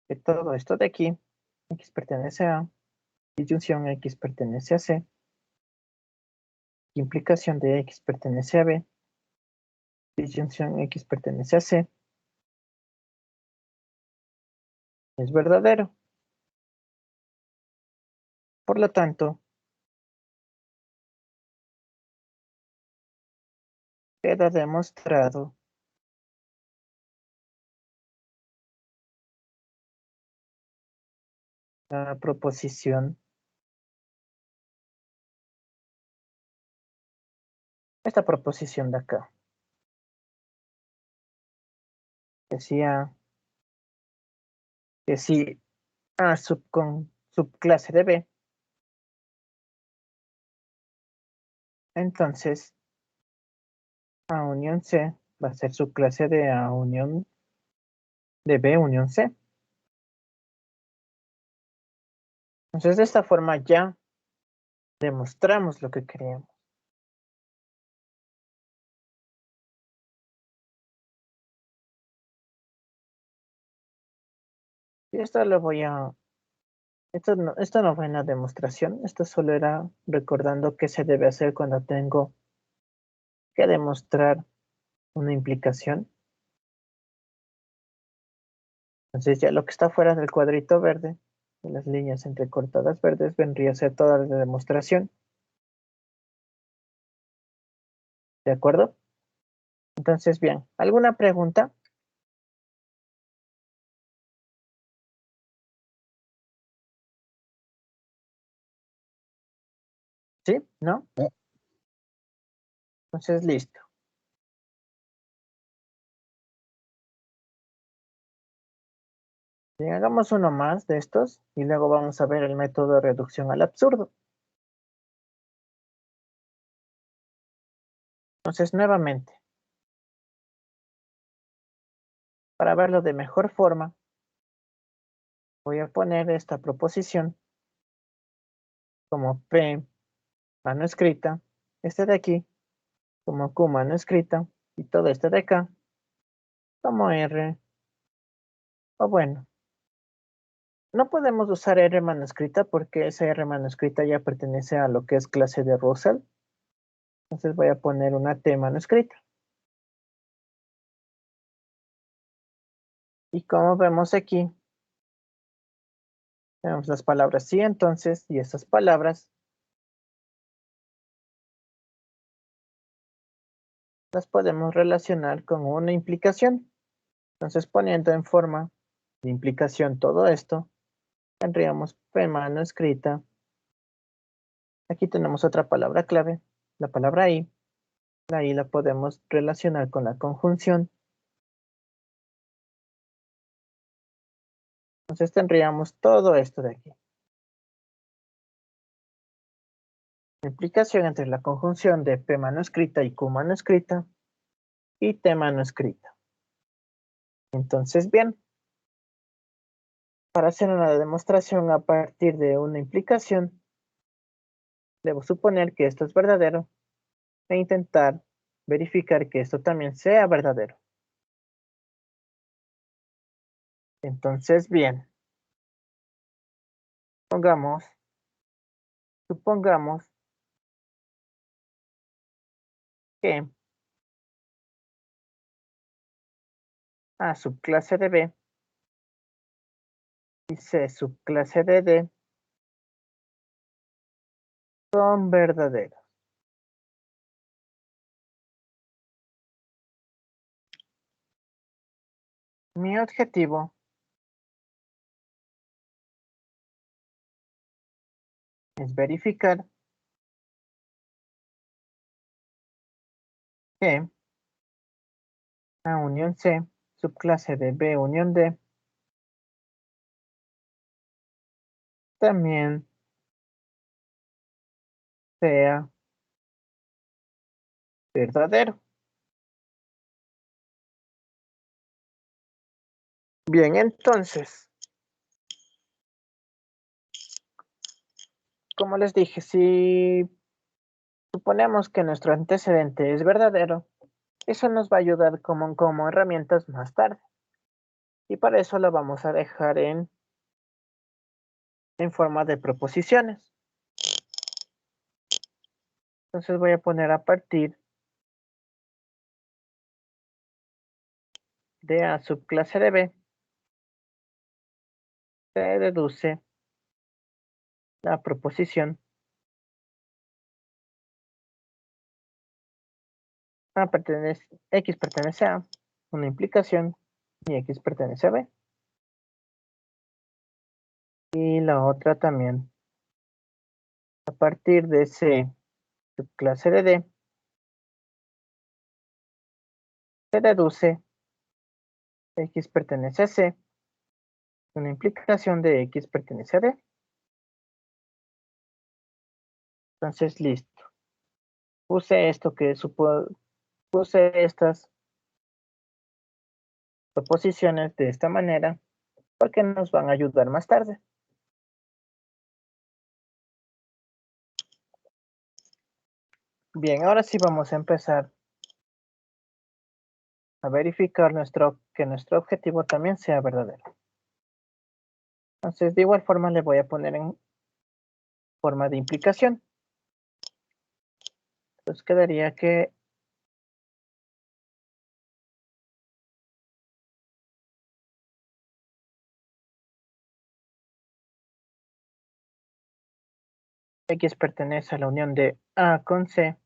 [SPEAKER 1] que todo esto de aquí, X pertenece a, disyunción X pertenece a C, implicación de X pertenece a B, disyunción X pertenece a C, es verdadero. Por lo tanto, queda demostrado la proposición, esta proposición de acá. Decía que si A con subclase de B, entonces A unión C va a ser subclase de A unión de B unión C. Entonces, de esta forma ya demostramos lo que queríamos. Y esto lo voy a... Esto no fue una demostración, esto solo era recordando qué se debe hacer cuando tengo que demostrar una implicación. Entonces ya lo que está fuera del cuadrito verde, de las líneas entrecortadas verdes, vendría a ser toda la demostración. ¿De acuerdo? Entonces, bien, ¿alguna pregunta? ¿Sí? ¿No? Entonces, listo. Bien, hagamos uno más de estos y luego vamos a ver el método de reducción al absurdo. Entonces, nuevamente, para verlo de mejor forma, voy a poner esta proposición como P manuscrita, este de aquí como Q manuscrita y todo este de acá como R, o bueno, no podemos usar R manuscrita porque esa R manuscrita ya pertenece a lo que es clase de Russell. Entonces voy a poner una T manuscrita. Y como vemos aquí, tenemos las palabras sí, entonces, y estas palabras las podemos relacionar con una implicación. Entonces, poniendo en forma de implicación todo esto, tendríamos P manuscrita. Aquí tenemos otra palabra clave, la palabra I. La I la podemos relacionar con la conjunción. Entonces tendríamos todo esto de aquí. La implicación entre la conjunción de P manuscrita y Q manuscrita y T manuscrita. Entonces, bien, para hacer una demostración a partir de una implicación, debo suponer que esto es verdadero e intentar verificar que esto también sea verdadero. Entonces, bien, supongamos que A subclase de B y C subclase de D son verdaderos. Mi objetivo es verificar que A unión C, subclase de B unión D, también sea verdadero. Bien, entonces, como les dije, si suponemos que nuestro antecedente es verdadero, eso nos va a ayudar como herramientas más tarde. Y para eso lo vamos a dejar en forma de proposiciones. Entonces voy a poner a partir de A subclase de B, se deduce la proposición X pertenece a una implicación y X pertenece a B. Y la otra también. A partir de C subclase de D, se deduce X pertenece a C, una implicación de X pertenece a D. Entonces, listo. Puse estas proposiciones de esta manera porque nos van a ayudar más tarde. Bien, ahora sí vamos a empezar a verificar que nuestro objetivo también sea verdadero. Entonces, de igual forma le voy a poner en forma de implicación. Entonces quedaría que X pertenece a la unión de A con C,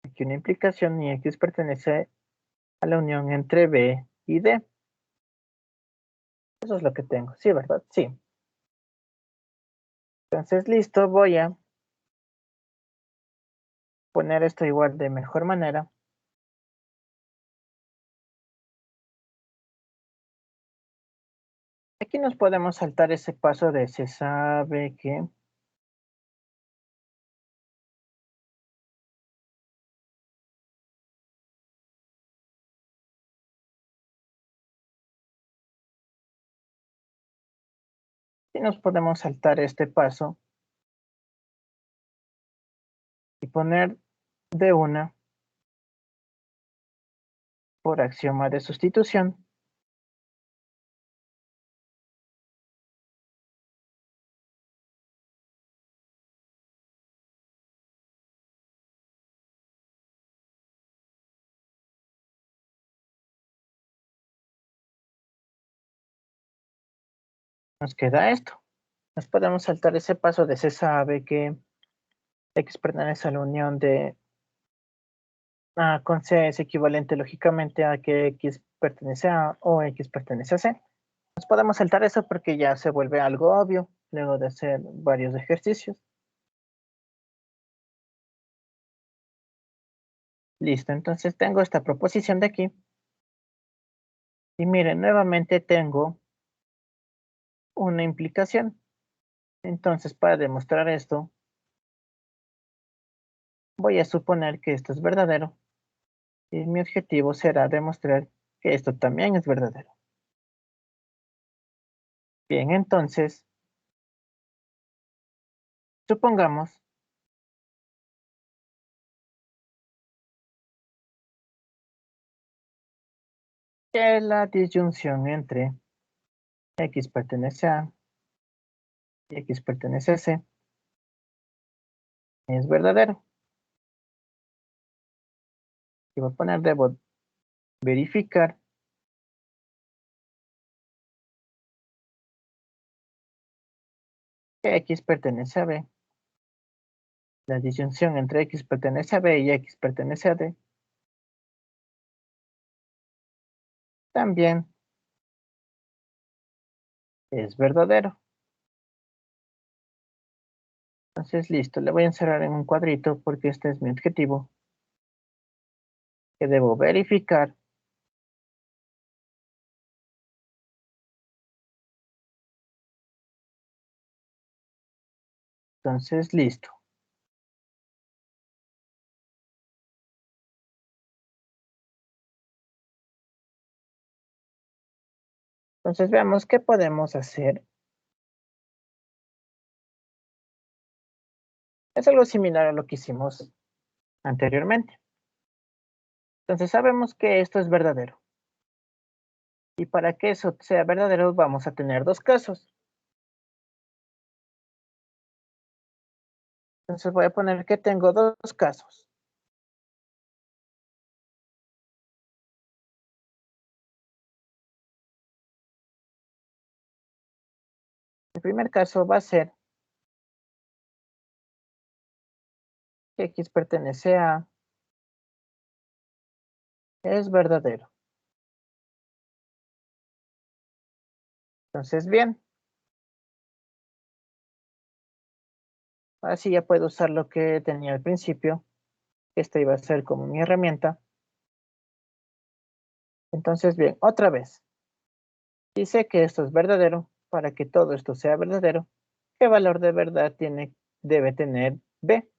[SPEAKER 1] aquí una implicación, y X pertenece a la unión entre B y D. Eso es lo que tengo, sí, ¿verdad? Sí. Entonces, listo, voy a poner esto igual de mejor manera. Aquí nos podemos saltar ese paso de se sabe que. Y nos podemos saltar este paso y poner de una por axioma de sustitución. Nos queda esto. Nos podemos saltar ese paso de se sabe que X pertenece a la unión de A con C es equivalente lógicamente a que X pertenece a A o X pertenece a C. Nos podemos saltar eso porque ya se vuelve algo obvio luego de hacer varios ejercicios. Listo, entonces tengo esta proposición de aquí. Y miren, nuevamente tengo una implicación. Entonces, para demostrar esto, voy a suponer que esto es verdadero. Y mi objetivo será demostrar que esto también es verdadero. Bien, entonces, supongamos que la disyunción entre X pertenece a y X pertenece a C es verdadero. Y voy a poner debo verificar que X pertenece a B. La disyunción entre X pertenece a B y X pertenece a D también es verdadero. Entonces, listo, le voy a encerrar en un cuadrito porque este es mi objetivo. Que debo verificar entonces, listo. Entonces, veamos qué podemos hacer. Es algo similar a lo que hicimos anteriormente. Entonces, sabemos que esto es verdadero. Y para que eso sea verdadero, vamos a tener dos casos. Entonces, voy a poner que tengo dos casos. El primer caso va a ser que X pertenece a es verdadero. Entonces, bien. Así ya puedo usar lo que tenía al principio. Esta iba a ser como mi herramienta. Entonces, bien, otra vez. Dice que esto es verdadero. Para que todo esto sea verdadero, ¿qué valor de verdad debe tener B?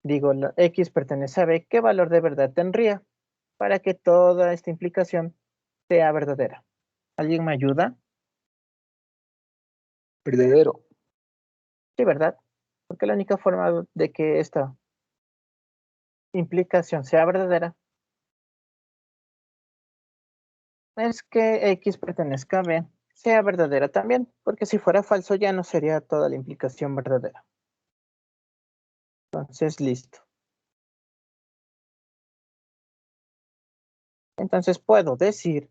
[SPEAKER 1] Digo, la X pertenece a B. ¿Qué valor de verdad tendría para que toda esta implicación sea verdadera? ¿Alguien me ayuda?
[SPEAKER 2] Verdadero.
[SPEAKER 1] Sí, ¿verdad? Porque la única forma de que esta implicación sea verdadera es que X pertenezca a B sea verdadera también, porque si fuera falso ya no sería toda la implicación verdadera. Entonces, listo. Entonces puedo decir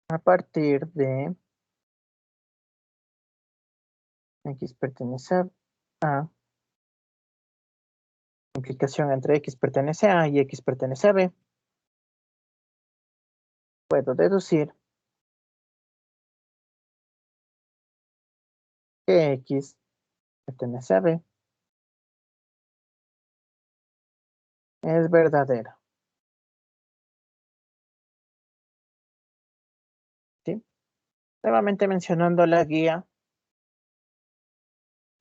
[SPEAKER 1] a partir de X pertenece a implicación entre X pertenece a y X pertenece a B, puedo deducir que X pertenece a B Es verdadera. ¿Sí? Nuevamente mencionando la guía,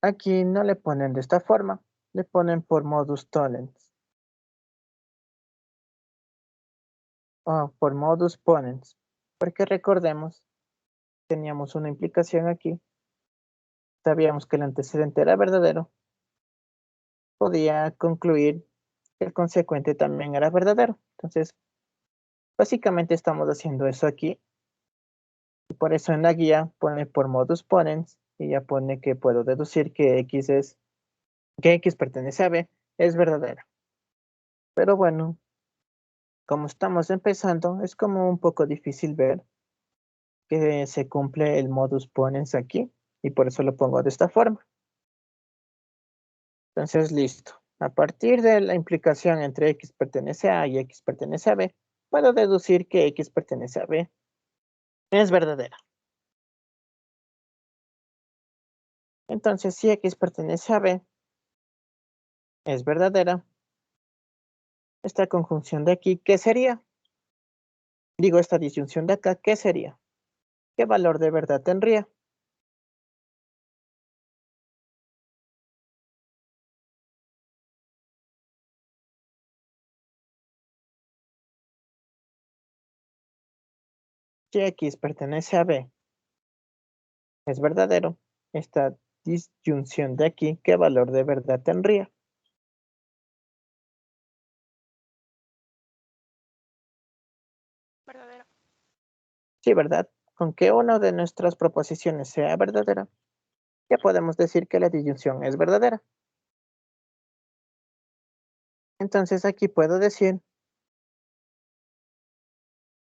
[SPEAKER 1] aquí no le ponen de esta forma, le ponen por modus tollens. O por modus ponens. Porque recordemos, teníamos una implicación aquí. Sabíamos que el antecedente era verdadero. Podía concluir que el consecuente también era verdadero. Entonces, básicamente estamos haciendo eso aquí. Y por eso en la guía pone por modus ponens y ya pone que puedo deducir que X pertenece a B, es verdadera. Pero bueno, como estamos empezando, es como un poco difícil ver que se cumple el modus ponens aquí y por eso lo pongo de esta forma. Entonces, listo. A partir de la implicación entre X pertenece a y X pertenece a B, puedo deducir que X pertenece a B. Es verdadera. Entonces, si X pertenece a B, es verdadera. Esta conjunción de aquí, ¿qué sería? Digo, esta disyunción de acá, ¿qué sería? ¿Qué valor de verdad tendría? Si X pertenece a B, es verdadero. Esta disyunción de aquí, ¿qué valor de verdad tendría?
[SPEAKER 3] Verdadero.
[SPEAKER 1] Sí, ¿verdad? Con que una de nuestras proposiciones sea verdadera, ya podemos decir que la disyunción es verdadera. Entonces aquí puedo decir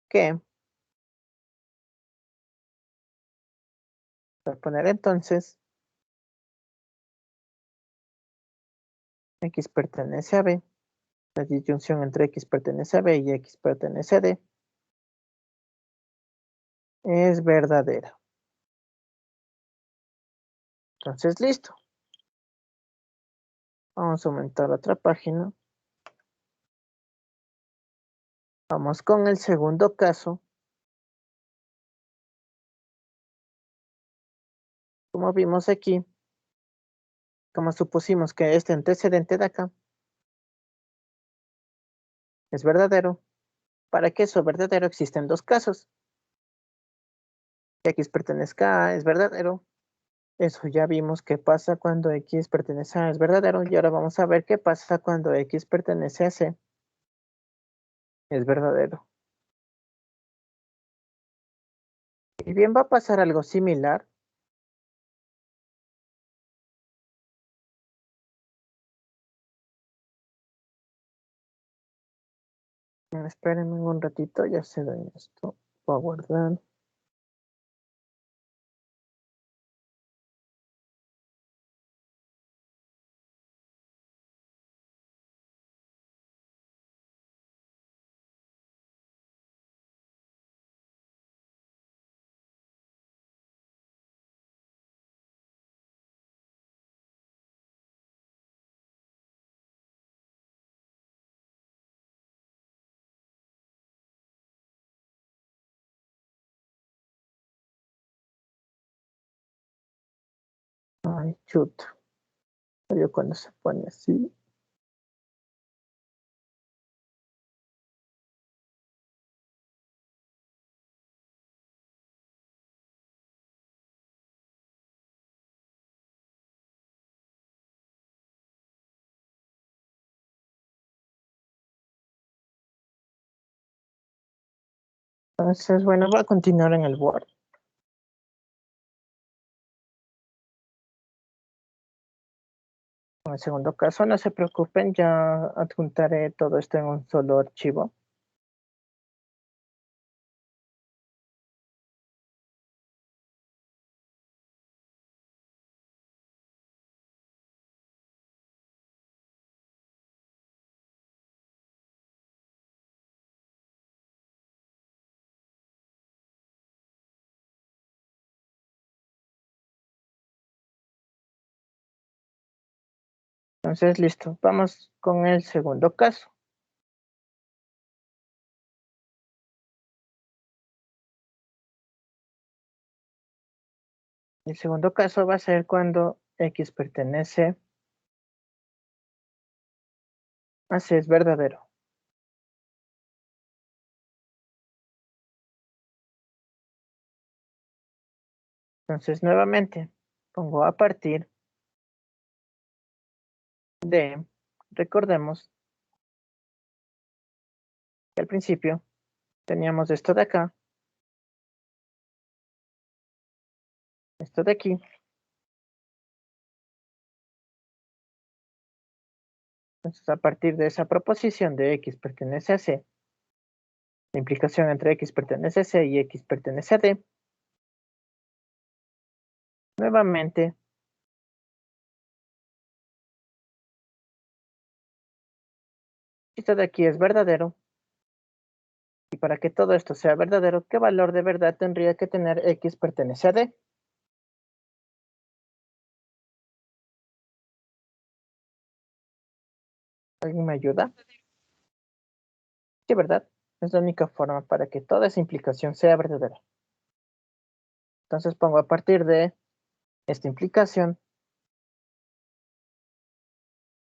[SPEAKER 1] que, voy a poner entonces, X pertenece a B, la disyunción entre X pertenece a B y X pertenece a D, es verdadera. Entonces, listo. Vamos a aumentar otra página. Vamos con el segundo caso. Como vimos aquí, como supusimos que este antecedente de acá es verdadero, para que eso verdadero existen dos casos. Que X pertenezca a es verdadero. Eso ya vimos qué pasa cuando X pertenece a es verdadero. Y ahora vamos a ver qué pasa cuando X pertenece a C. Es verdadero. Y bien, va a pasar algo similar. Espérenme un ratito, ya se da esto. Voy a guardar. Ay, chuta. Yo cuando se pone así. Entonces, bueno, voy a continuar en el Word. En el segundo caso, no se preocupen, ya adjuntaré todo esto en un solo archivo. Entonces, listo. Vamos con el segundo caso. El segundo caso va a ser cuando X pertenece a C es verdadero. Entonces, nuevamente, pongo a partir de, recordemos que al principio teníamos esto de acá, esto de aquí. Entonces, a partir de esa proposición de X pertenece a C, la implicación entre X pertenece a C y X pertenece a D, nuevamente, esto de aquí es verdadero. Y para que todo esto sea verdadero, ¿qué valor de verdad tendría que tener X pertenece a D? ¿Alguien me ayuda? Sí, ¿verdad? Es la única forma para que toda esa implicación sea verdadera. Entonces pongo a partir de esta implicación,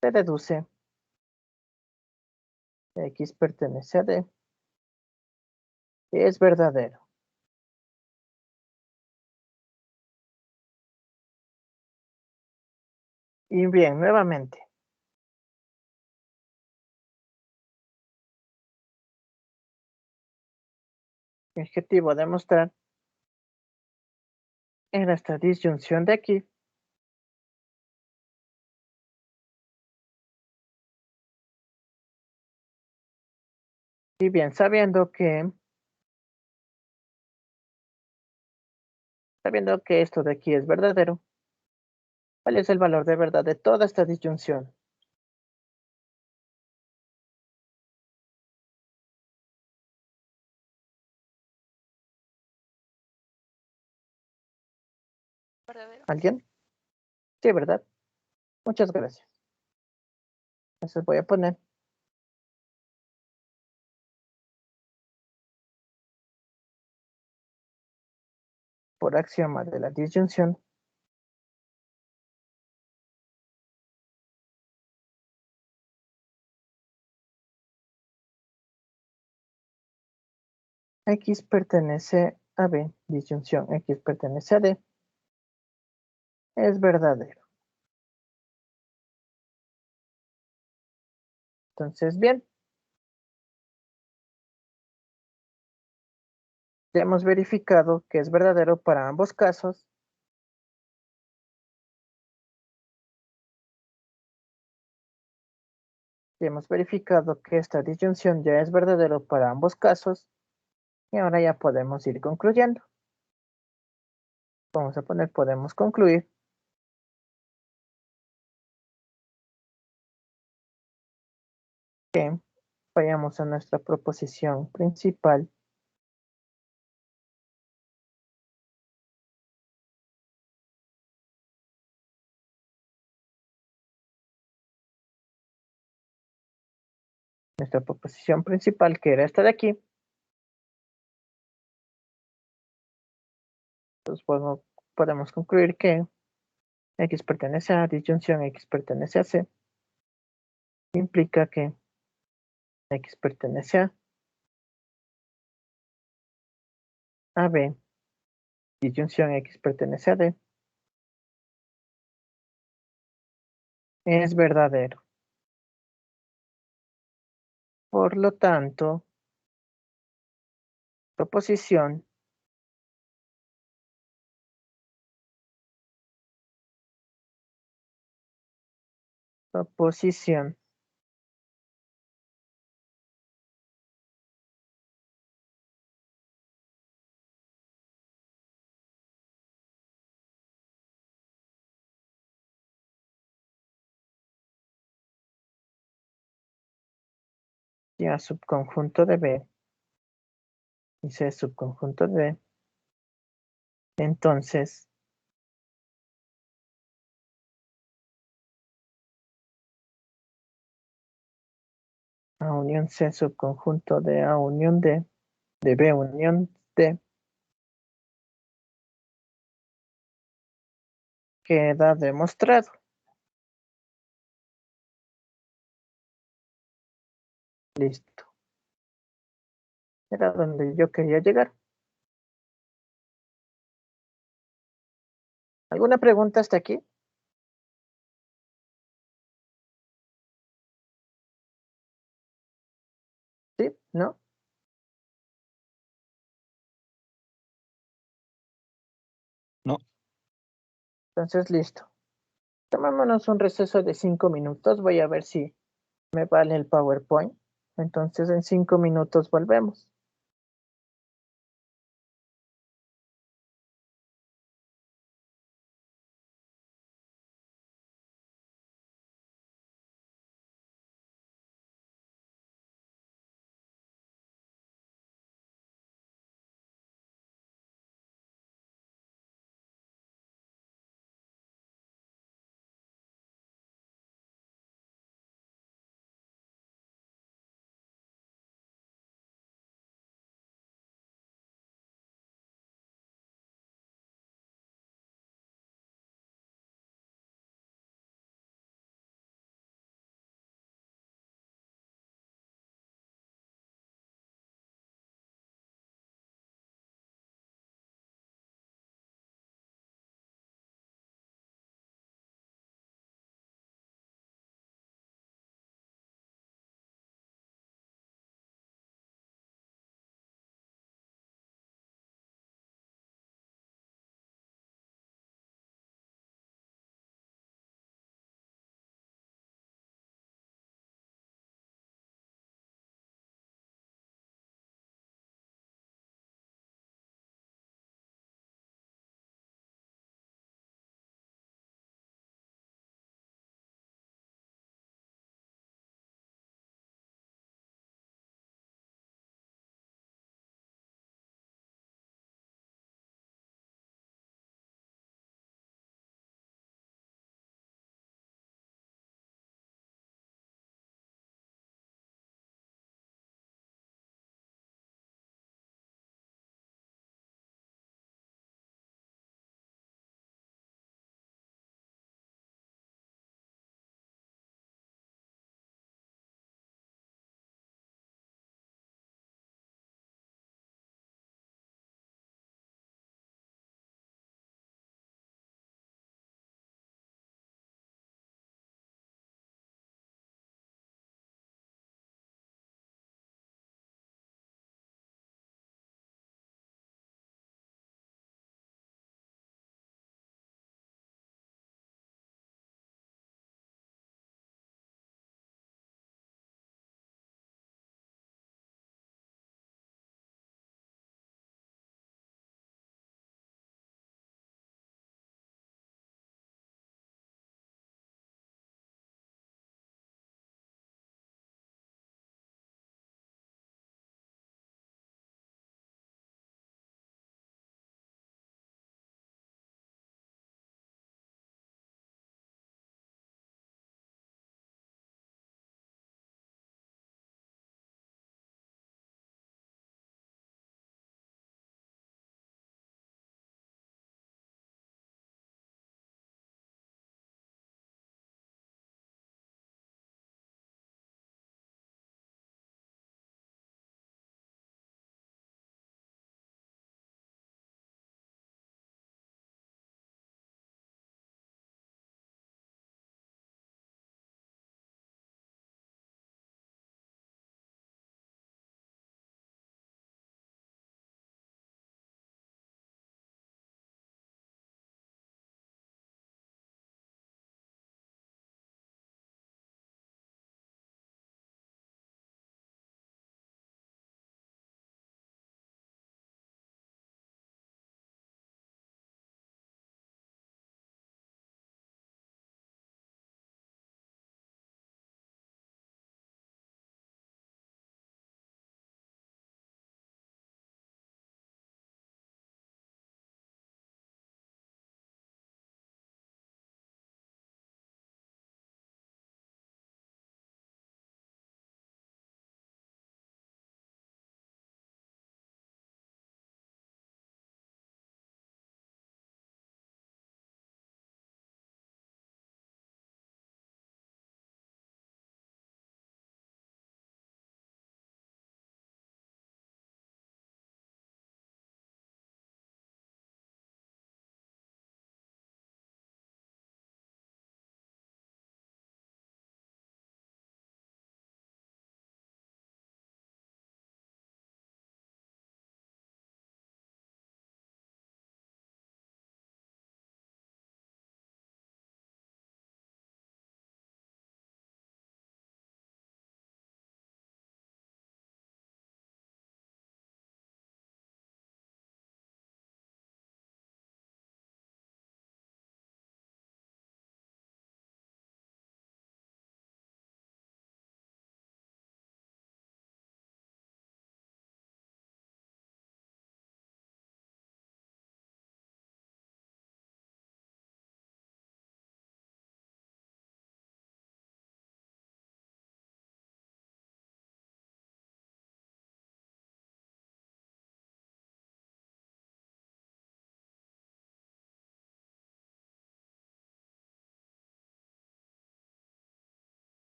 [SPEAKER 1] se deduce que X pertenece a D, que es verdadero. Y bien, nuevamente, mi objetivo de mostrar era esta disyunción de aquí. Y bien, sabiendo que esto de aquí es verdadero, ¿cuál es el valor de verdad de toda esta disyunción?
[SPEAKER 3] Verdadero.
[SPEAKER 1] ¿Alguien? Sí, ¿verdad? Muchas gracias. Entonces voy a poner por axioma de la disyunción X pertenece a B, disyunción X pertenece a D, es verdadero. Entonces, bien, ya hemos verificado que es verdadero para ambos casos. Ya hemos verificado que esta disyunción ya es verdadero para ambos casos. Y ahora ya podemos ir concluyendo. Vamos a poner podemos concluir que vayamos a nuestra proposición principal. Nuestra proposición principal, que era esta de aquí. Entonces podemos concluir que X pertenece a disyunción X pertenece a C. Implica que X pertenece a B. Disyunción X pertenece a D. Es verdadero. Por lo tanto, proposición ya subconjunto de B y C subconjunto de D. Entonces, A unión C subconjunto de A unión D, de B unión D, Queda demostrado. Listo. Era donde yo quería llegar. ¿Alguna pregunta hasta aquí? ¿Sí? ¿No?
[SPEAKER 2] No.
[SPEAKER 1] Entonces, listo. Tomémonos un receso de 5 minutos. Voy a ver si me vale el PowerPoint. Entonces, en 5 minutos volvemos.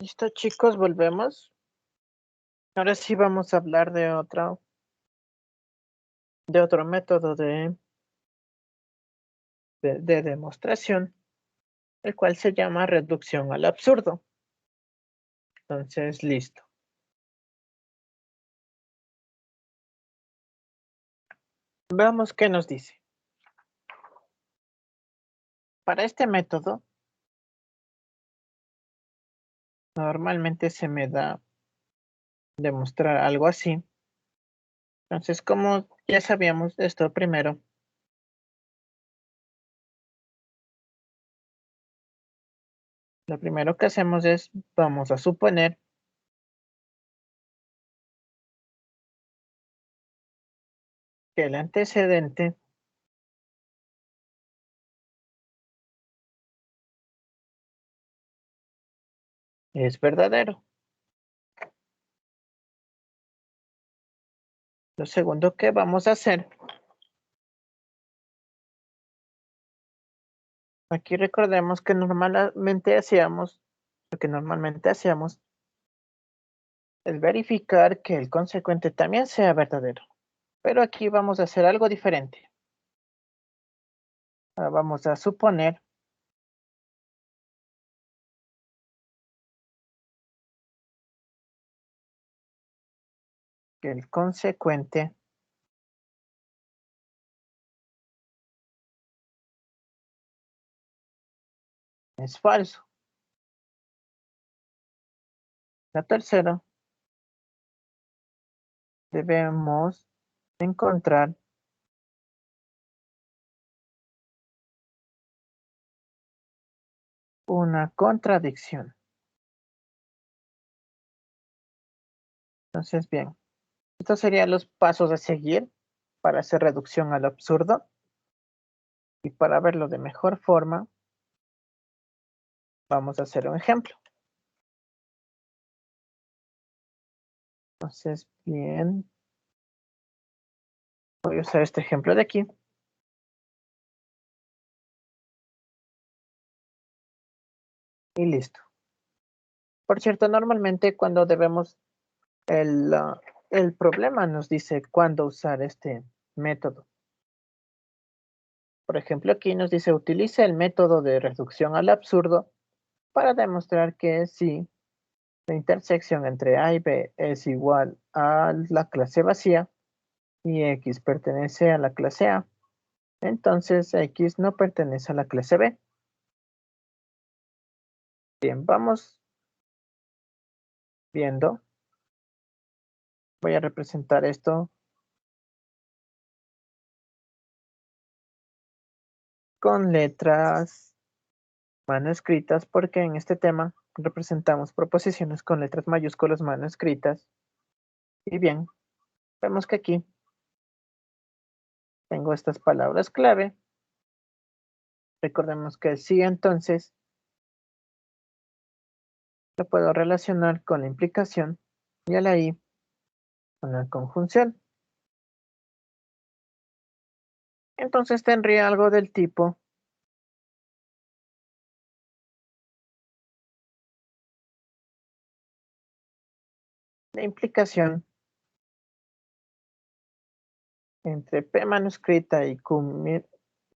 [SPEAKER 1] Listo, chicos, volvemos. Ahora sí vamos a hablar de otro método de demostración, el cual se llama reducción al absurdo. Entonces, listo. Veamos qué nos dice. Para este método, normalmente se me da demostrar algo así. Entonces, como ya sabíamos esto primero, lo primero que hacemos es, vamos a suponer que el antecedente es verdadero. Lo segundo que vamos a hacer, aquí recordemos que normalmente hacíamos, lo que normalmente hacíamos es verificar que el consecuente también sea verdadero. Pero aquí vamos a hacer algo diferente. Ahora vamos a suponer que el consecuente es falso. La tercera, debemos encontrar una contradicción. Entonces, bien, estos serían los pasos a seguir para hacer reducción al absurdo. Y para verlo de mejor forma, vamos a hacer un ejemplo. Entonces, bien, voy a usar este ejemplo de aquí. Y listo. Por cierto, normalmente cuando debemos, el problema nos dice cuándo usar este método. Por ejemplo, aquí nos dice utilice el método de reducción al absurdo para demostrar que si la intersección entre A y B es igual a la clase vacía y X pertenece a la clase A, entonces X no pertenece a la clase B. Bien, vamos viendo. Voy a representar esto con letras manuscritas porque en este tema representamos proposiciones con letras mayúsculas manuscritas. Y bien, vemos que aquí tengo estas palabras clave. Recordemos que el sí entonces lo puedo relacionar con la implicación y a la I con la conjunción. Entonces tendría algo del tipo la implicación entre P manuscrita y Q,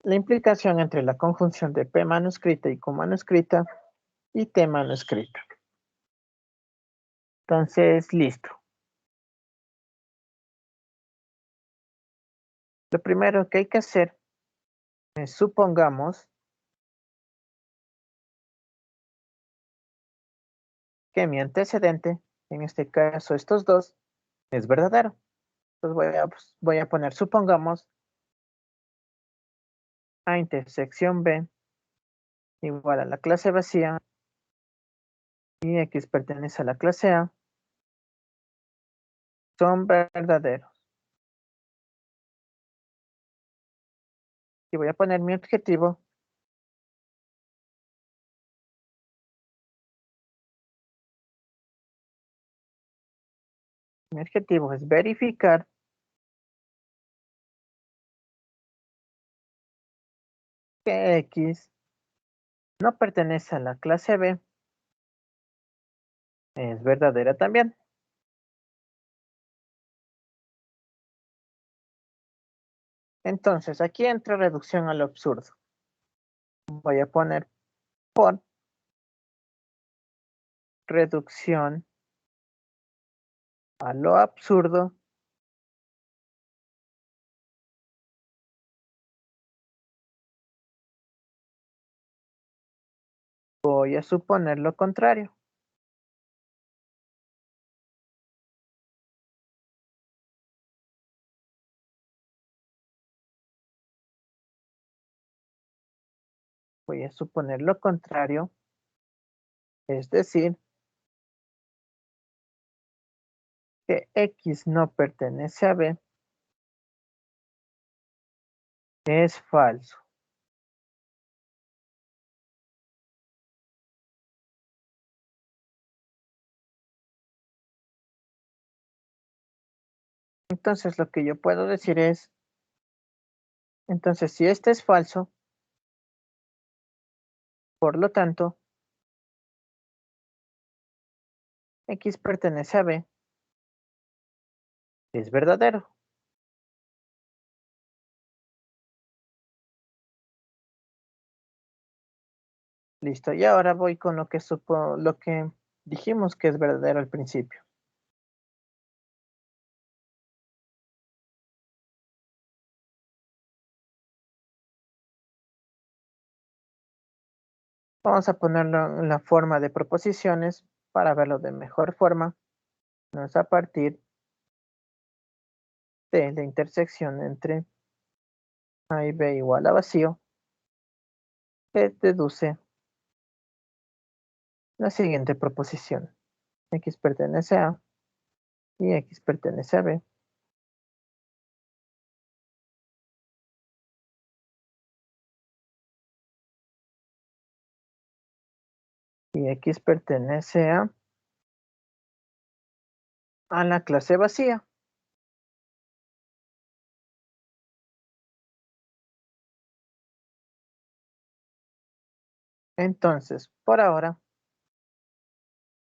[SPEAKER 1] la implicación entre la conjunción de P manuscrita y Q manuscrita y T manuscrita. Entonces, listo. Lo primero que hay que hacer es supongamos que mi antecedente, en este caso estos dos, es verdadero. Entonces voy a poner supongamos A intersección B igual a la clase vacía y X pertenece a la clase A, son verdaderos. Y voy a poner mi objetivo. Mi objetivo es verificar que X no pertenece a la clase B Es verdadera también. Entonces, aquí entra reducción a lo absurdo. Voy a poner por reducción a lo absurdo voy a suponer lo contrario. Voy a suponer lo contrario, es decir, que X no pertenece a B es falso. Entonces lo que yo puedo decir es, entonces si este es falso, por lo tanto, X pertenece a B es verdadero. Listo, y ahora voy con lo que dijimos que es verdadero al principio. Vamos a ponerlo en la forma de proposiciones para verlo de mejor forma. No es a partir de la intersección entre A y B igual a vacío, se deduce la siguiente proposición. X pertenece a A y X pertenece a B. Y X pertenece a la clase vacía. Entonces, por ahora,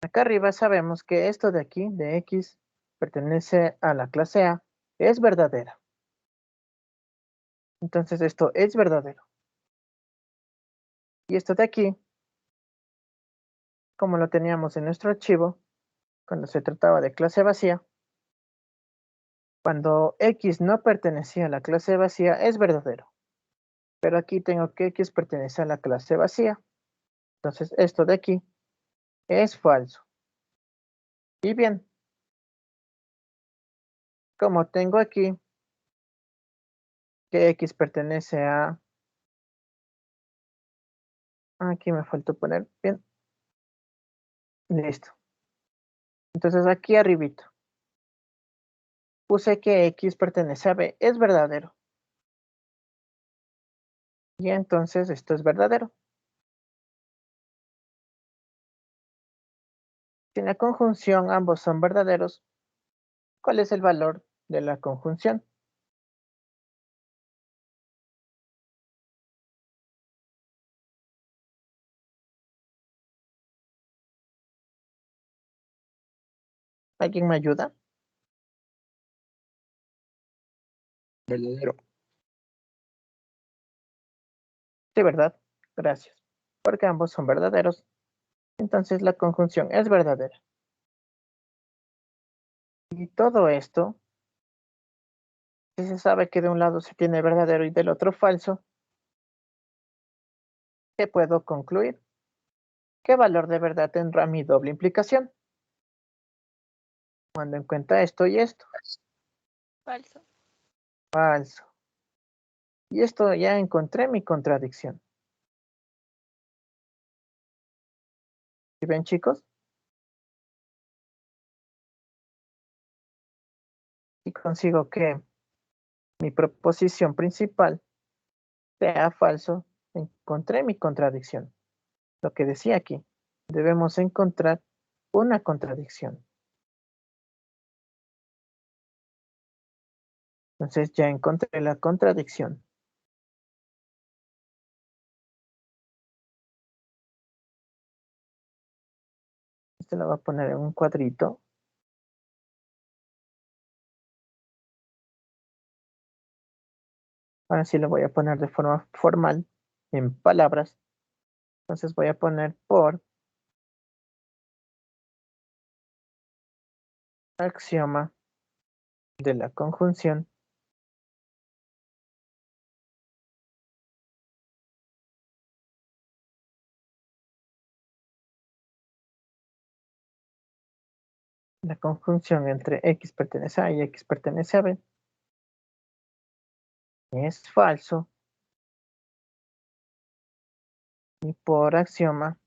[SPEAKER 1] acá arriba sabemos que esto de aquí, de X, pertenece a la clase A, es verdadera. Entonces esto es verdadero. Y esto de aquí, como lo teníamos en nuestro archivo, cuando se trataba de clase vacía, cuando X no pertenecía a la clase vacía, es verdadero. Pero aquí tengo que X pertenece a la clase vacía. Entonces esto de aquí es falso. Y bien, como tengo aquí que X pertenece a... Aquí me faltó poner, bien. Listo. Entonces aquí arribito puse que X pertenece a B, es verdadero. Y entonces esto es verdadero. Si en la conjunción ambos son verdaderos, ¿cuál es el valor de la conjunción? ¿Alguien me ayuda?
[SPEAKER 2] Verdadero.
[SPEAKER 1] Sí, ¿verdad? Gracias. Porque ambos son verdaderos, entonces la conjunción es verdadera. Y todo esto, si se sabe que de un lado se tiene verdadero y del otro falso, ¿qué puedo concluir? ¿Qué valor de verdad tendrá mi doble implicación? Cuando en cuenta esto y esto.
[SPEAKER 3] Falso.
[SPEAKER 1] Falso. Y esto ya encontré mi contradicción. ¿Sí ven, chicos? Y consigo que mi proposición principal sea falso, encontré mi contradicción. Lo que decía aquí, debemos encontrar una contradicción. Entonces ya encontré la contradicción. Este lo voy a poner en un cuadrito. Ahora sí lo voy a poner de forma formal, en palabras. Entonces voy a poner por axioma de la conjunción la conjunción entre X pertenece a A y X pertenece a B es falso, y por axioma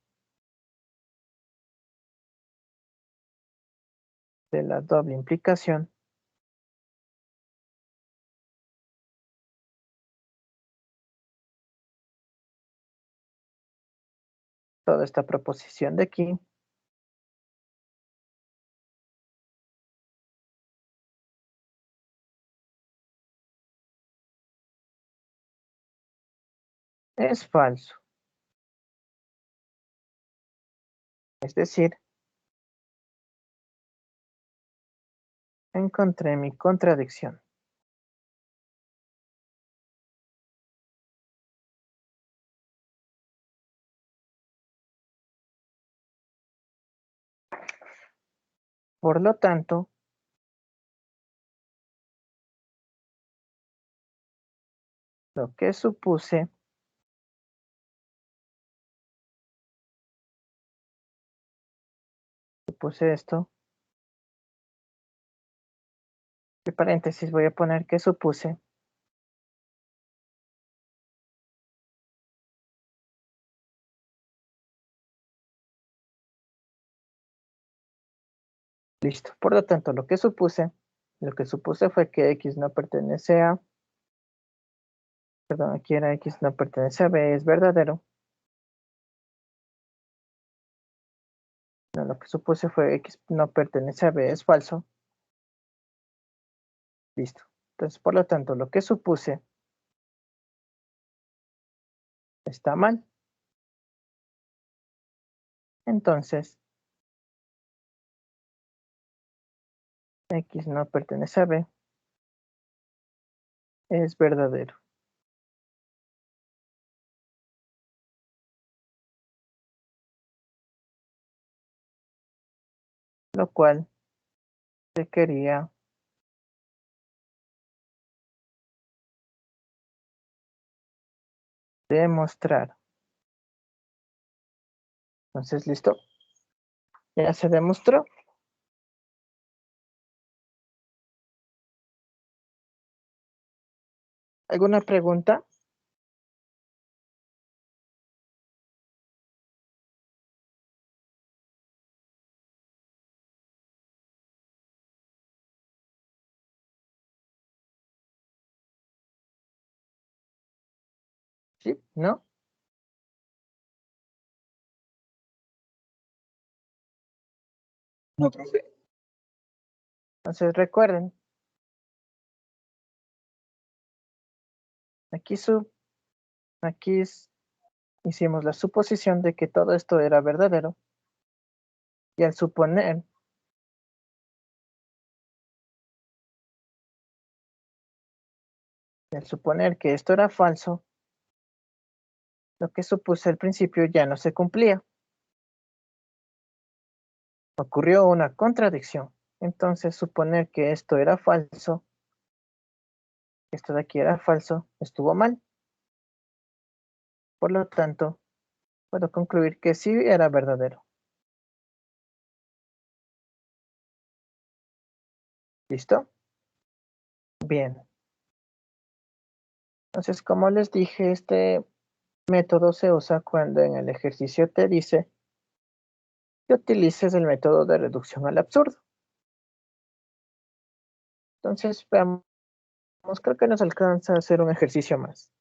[SPEAKER 1] de la doble implicación toda esta proposición de aquí es falso. Es decir, encontré mi contradicción. Por lo tanto, lo que supuse esto, entre paréntesis voy a poner que supuse listo. Por lo tanto, lo que supuse fue que X no pertenece a, perdón, aquí era X no pertenece a B, es verdadero. No, lo que supuse fue X no pertenece a B, es falso. Listo. Entonces, por lo tanto, lo que supuse está mal. Entonces, X no pertenece a B, es verdadero. Lo cual se quería demostrar. Entonces, listo. Ya se demostró. ¿Alguna pregunta? ¿Sí? ¿No?
[SPEAKER 2] No, profe.
[SPEAKER 1] Entonces recuerden, aquí, hicimos la suposición de que todo esto era verdadero. Y al suponer que esto era falso, lo que supuse al principio ya no se cumplía. Ocurrió una contradicción. Entonces, suponer que esto era falso, esto de aquí era falso, estuvo mal. Por lo tanto, puedo concluir que sí era verdadero. ¿Listo? Bien. Entonces, como les dije, este método se usa cuando en el ejercicio te dice que utilices el método de reducción al absurdo. Entonces, veamos, creo que nos alcanza a hacer un ejercicio más.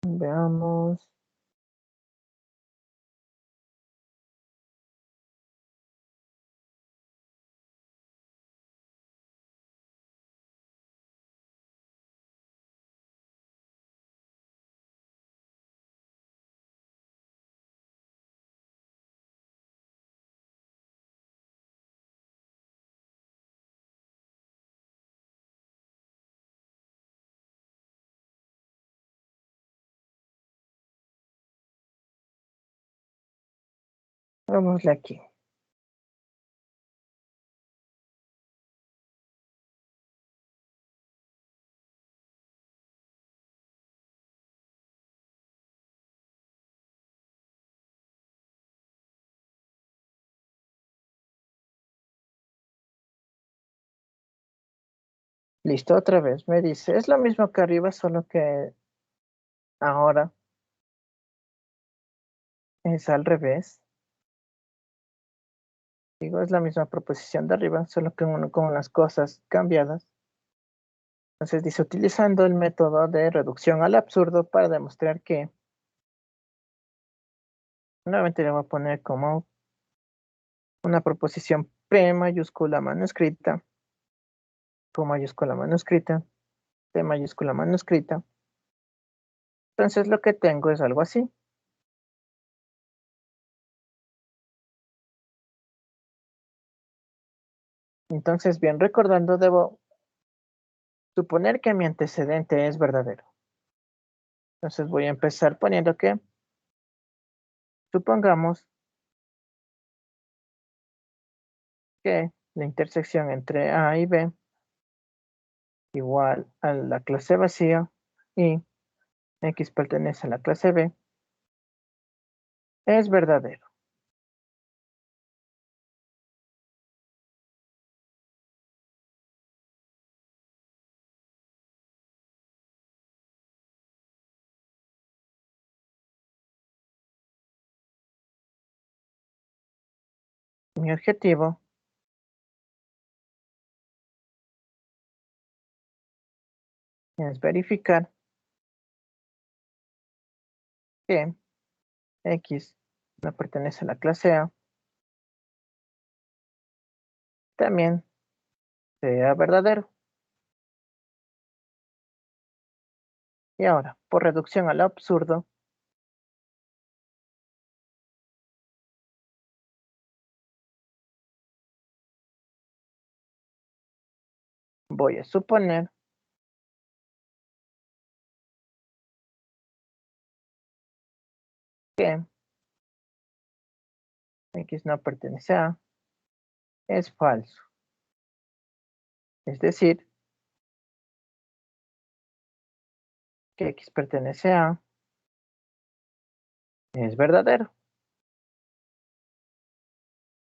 [SPEAKER 1] Veamos. Hagámosle aquí. Listo, otra vez. Me dice, es lo mismo que arriba, solo que ahora es al revés. Digo, es la misma proposición de arriba, solo que con las cosas cambiadas. Entonces dice, utilizando el método de reducción al absurdo para demostrar que, nuevamente le voy a poner como una proposición P mayúscula manuscrita, Q mayúscula manuscrita, T mayúscula manuscrita. Entonces lo que tengo es algo así. Entonces, bien, recordando, debo suponer que mi antecedente es verdadero. Entonces voy a empezar poniendo que, supongamos que la intersección entre A y B igual a la clase vacía y X pertenece a la clase B, es verdadero. Mi objetivo es verificar que X no pertenece a la clase A, también sea verdadero. Y ahora, por reducción al absurdo, voy a suponer que X no pertenece a, es falso. Es decir, que X pertenece a, es verdadero.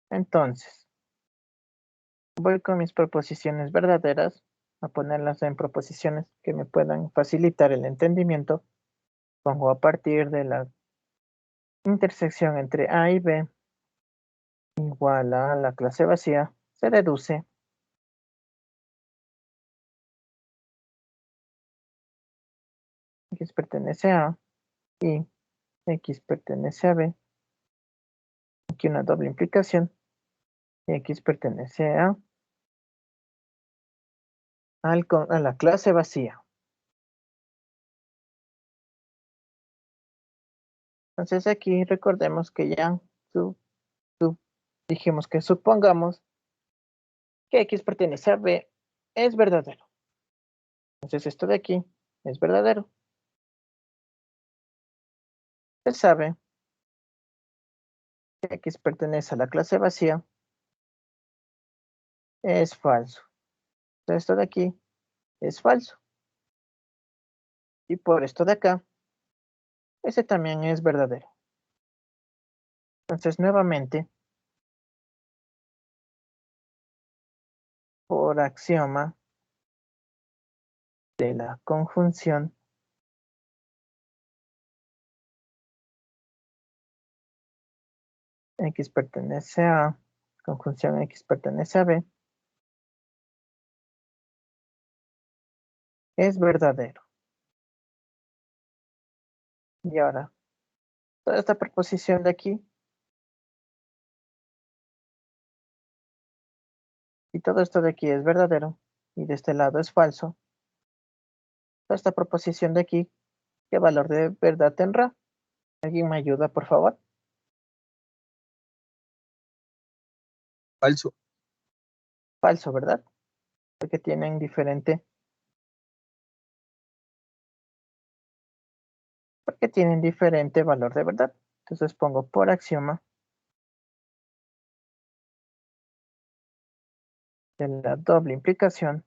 [SPEAKER 1] Entonces, voy con mis proposiciones verdaderas a ponerlas en proposiciones que me puedan facilitar el entendimiento. Pongo a partir de la intersección entre A y B igual a la clase vacía, se deduce X pertenece a y X pertenece a B. Aquí una doble implicación. X pertenece a la clase vacía. Entonces aquí recordemos que ya dijimos que supongamos que X pertenece a B es verdadero. Entonces esto de aquí es verdadero. Se sabe que X pertenece a la clase vacía es falso. Entonces esto de aquí es falso. Y por esto de acá, ese también es verdadero. Entonces nuevamente, por axioma de la conjunción, X pertenece a, conjunción X pertenece a B, es verdadero. Y ahora, toda esta proposición de aquí y todo esto de aquí es verdadero y de este lado es falso. Toda esta proposición de aquí, ¿qué valor de verdad tendrá? ¿Alguien me ayuda, por favor?
[SPEAKER 2] Falso.
[SPEAKER 1] Falso, ¿verdad? Porque tienen diferente valor de verdad. Entonces pongo por axioma de la doble implicación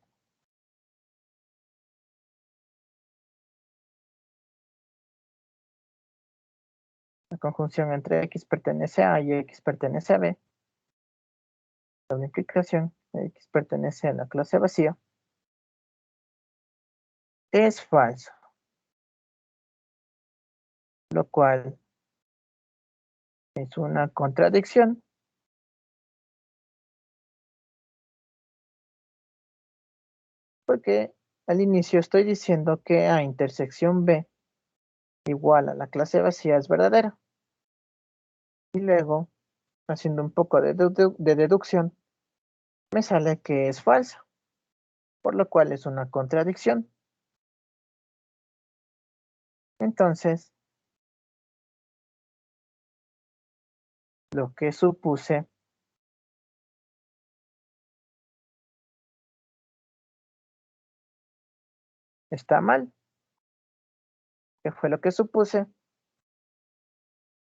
[SPEAKER 1] la conjunción entre X pertenece a A y X pertenece a B, doble implicación, X pertenece a la clase vacía, es falso, lo cual es una contradicción, porque al inicio estoy diciendo que A intersección B igual a la clase vacía es verdadera, y luego, haciendo un poco de deducción, me sale que es falso, por lo cual es una contradicción. Entonces, lo que supuse está mal. ¿Qué fue lo que supuse?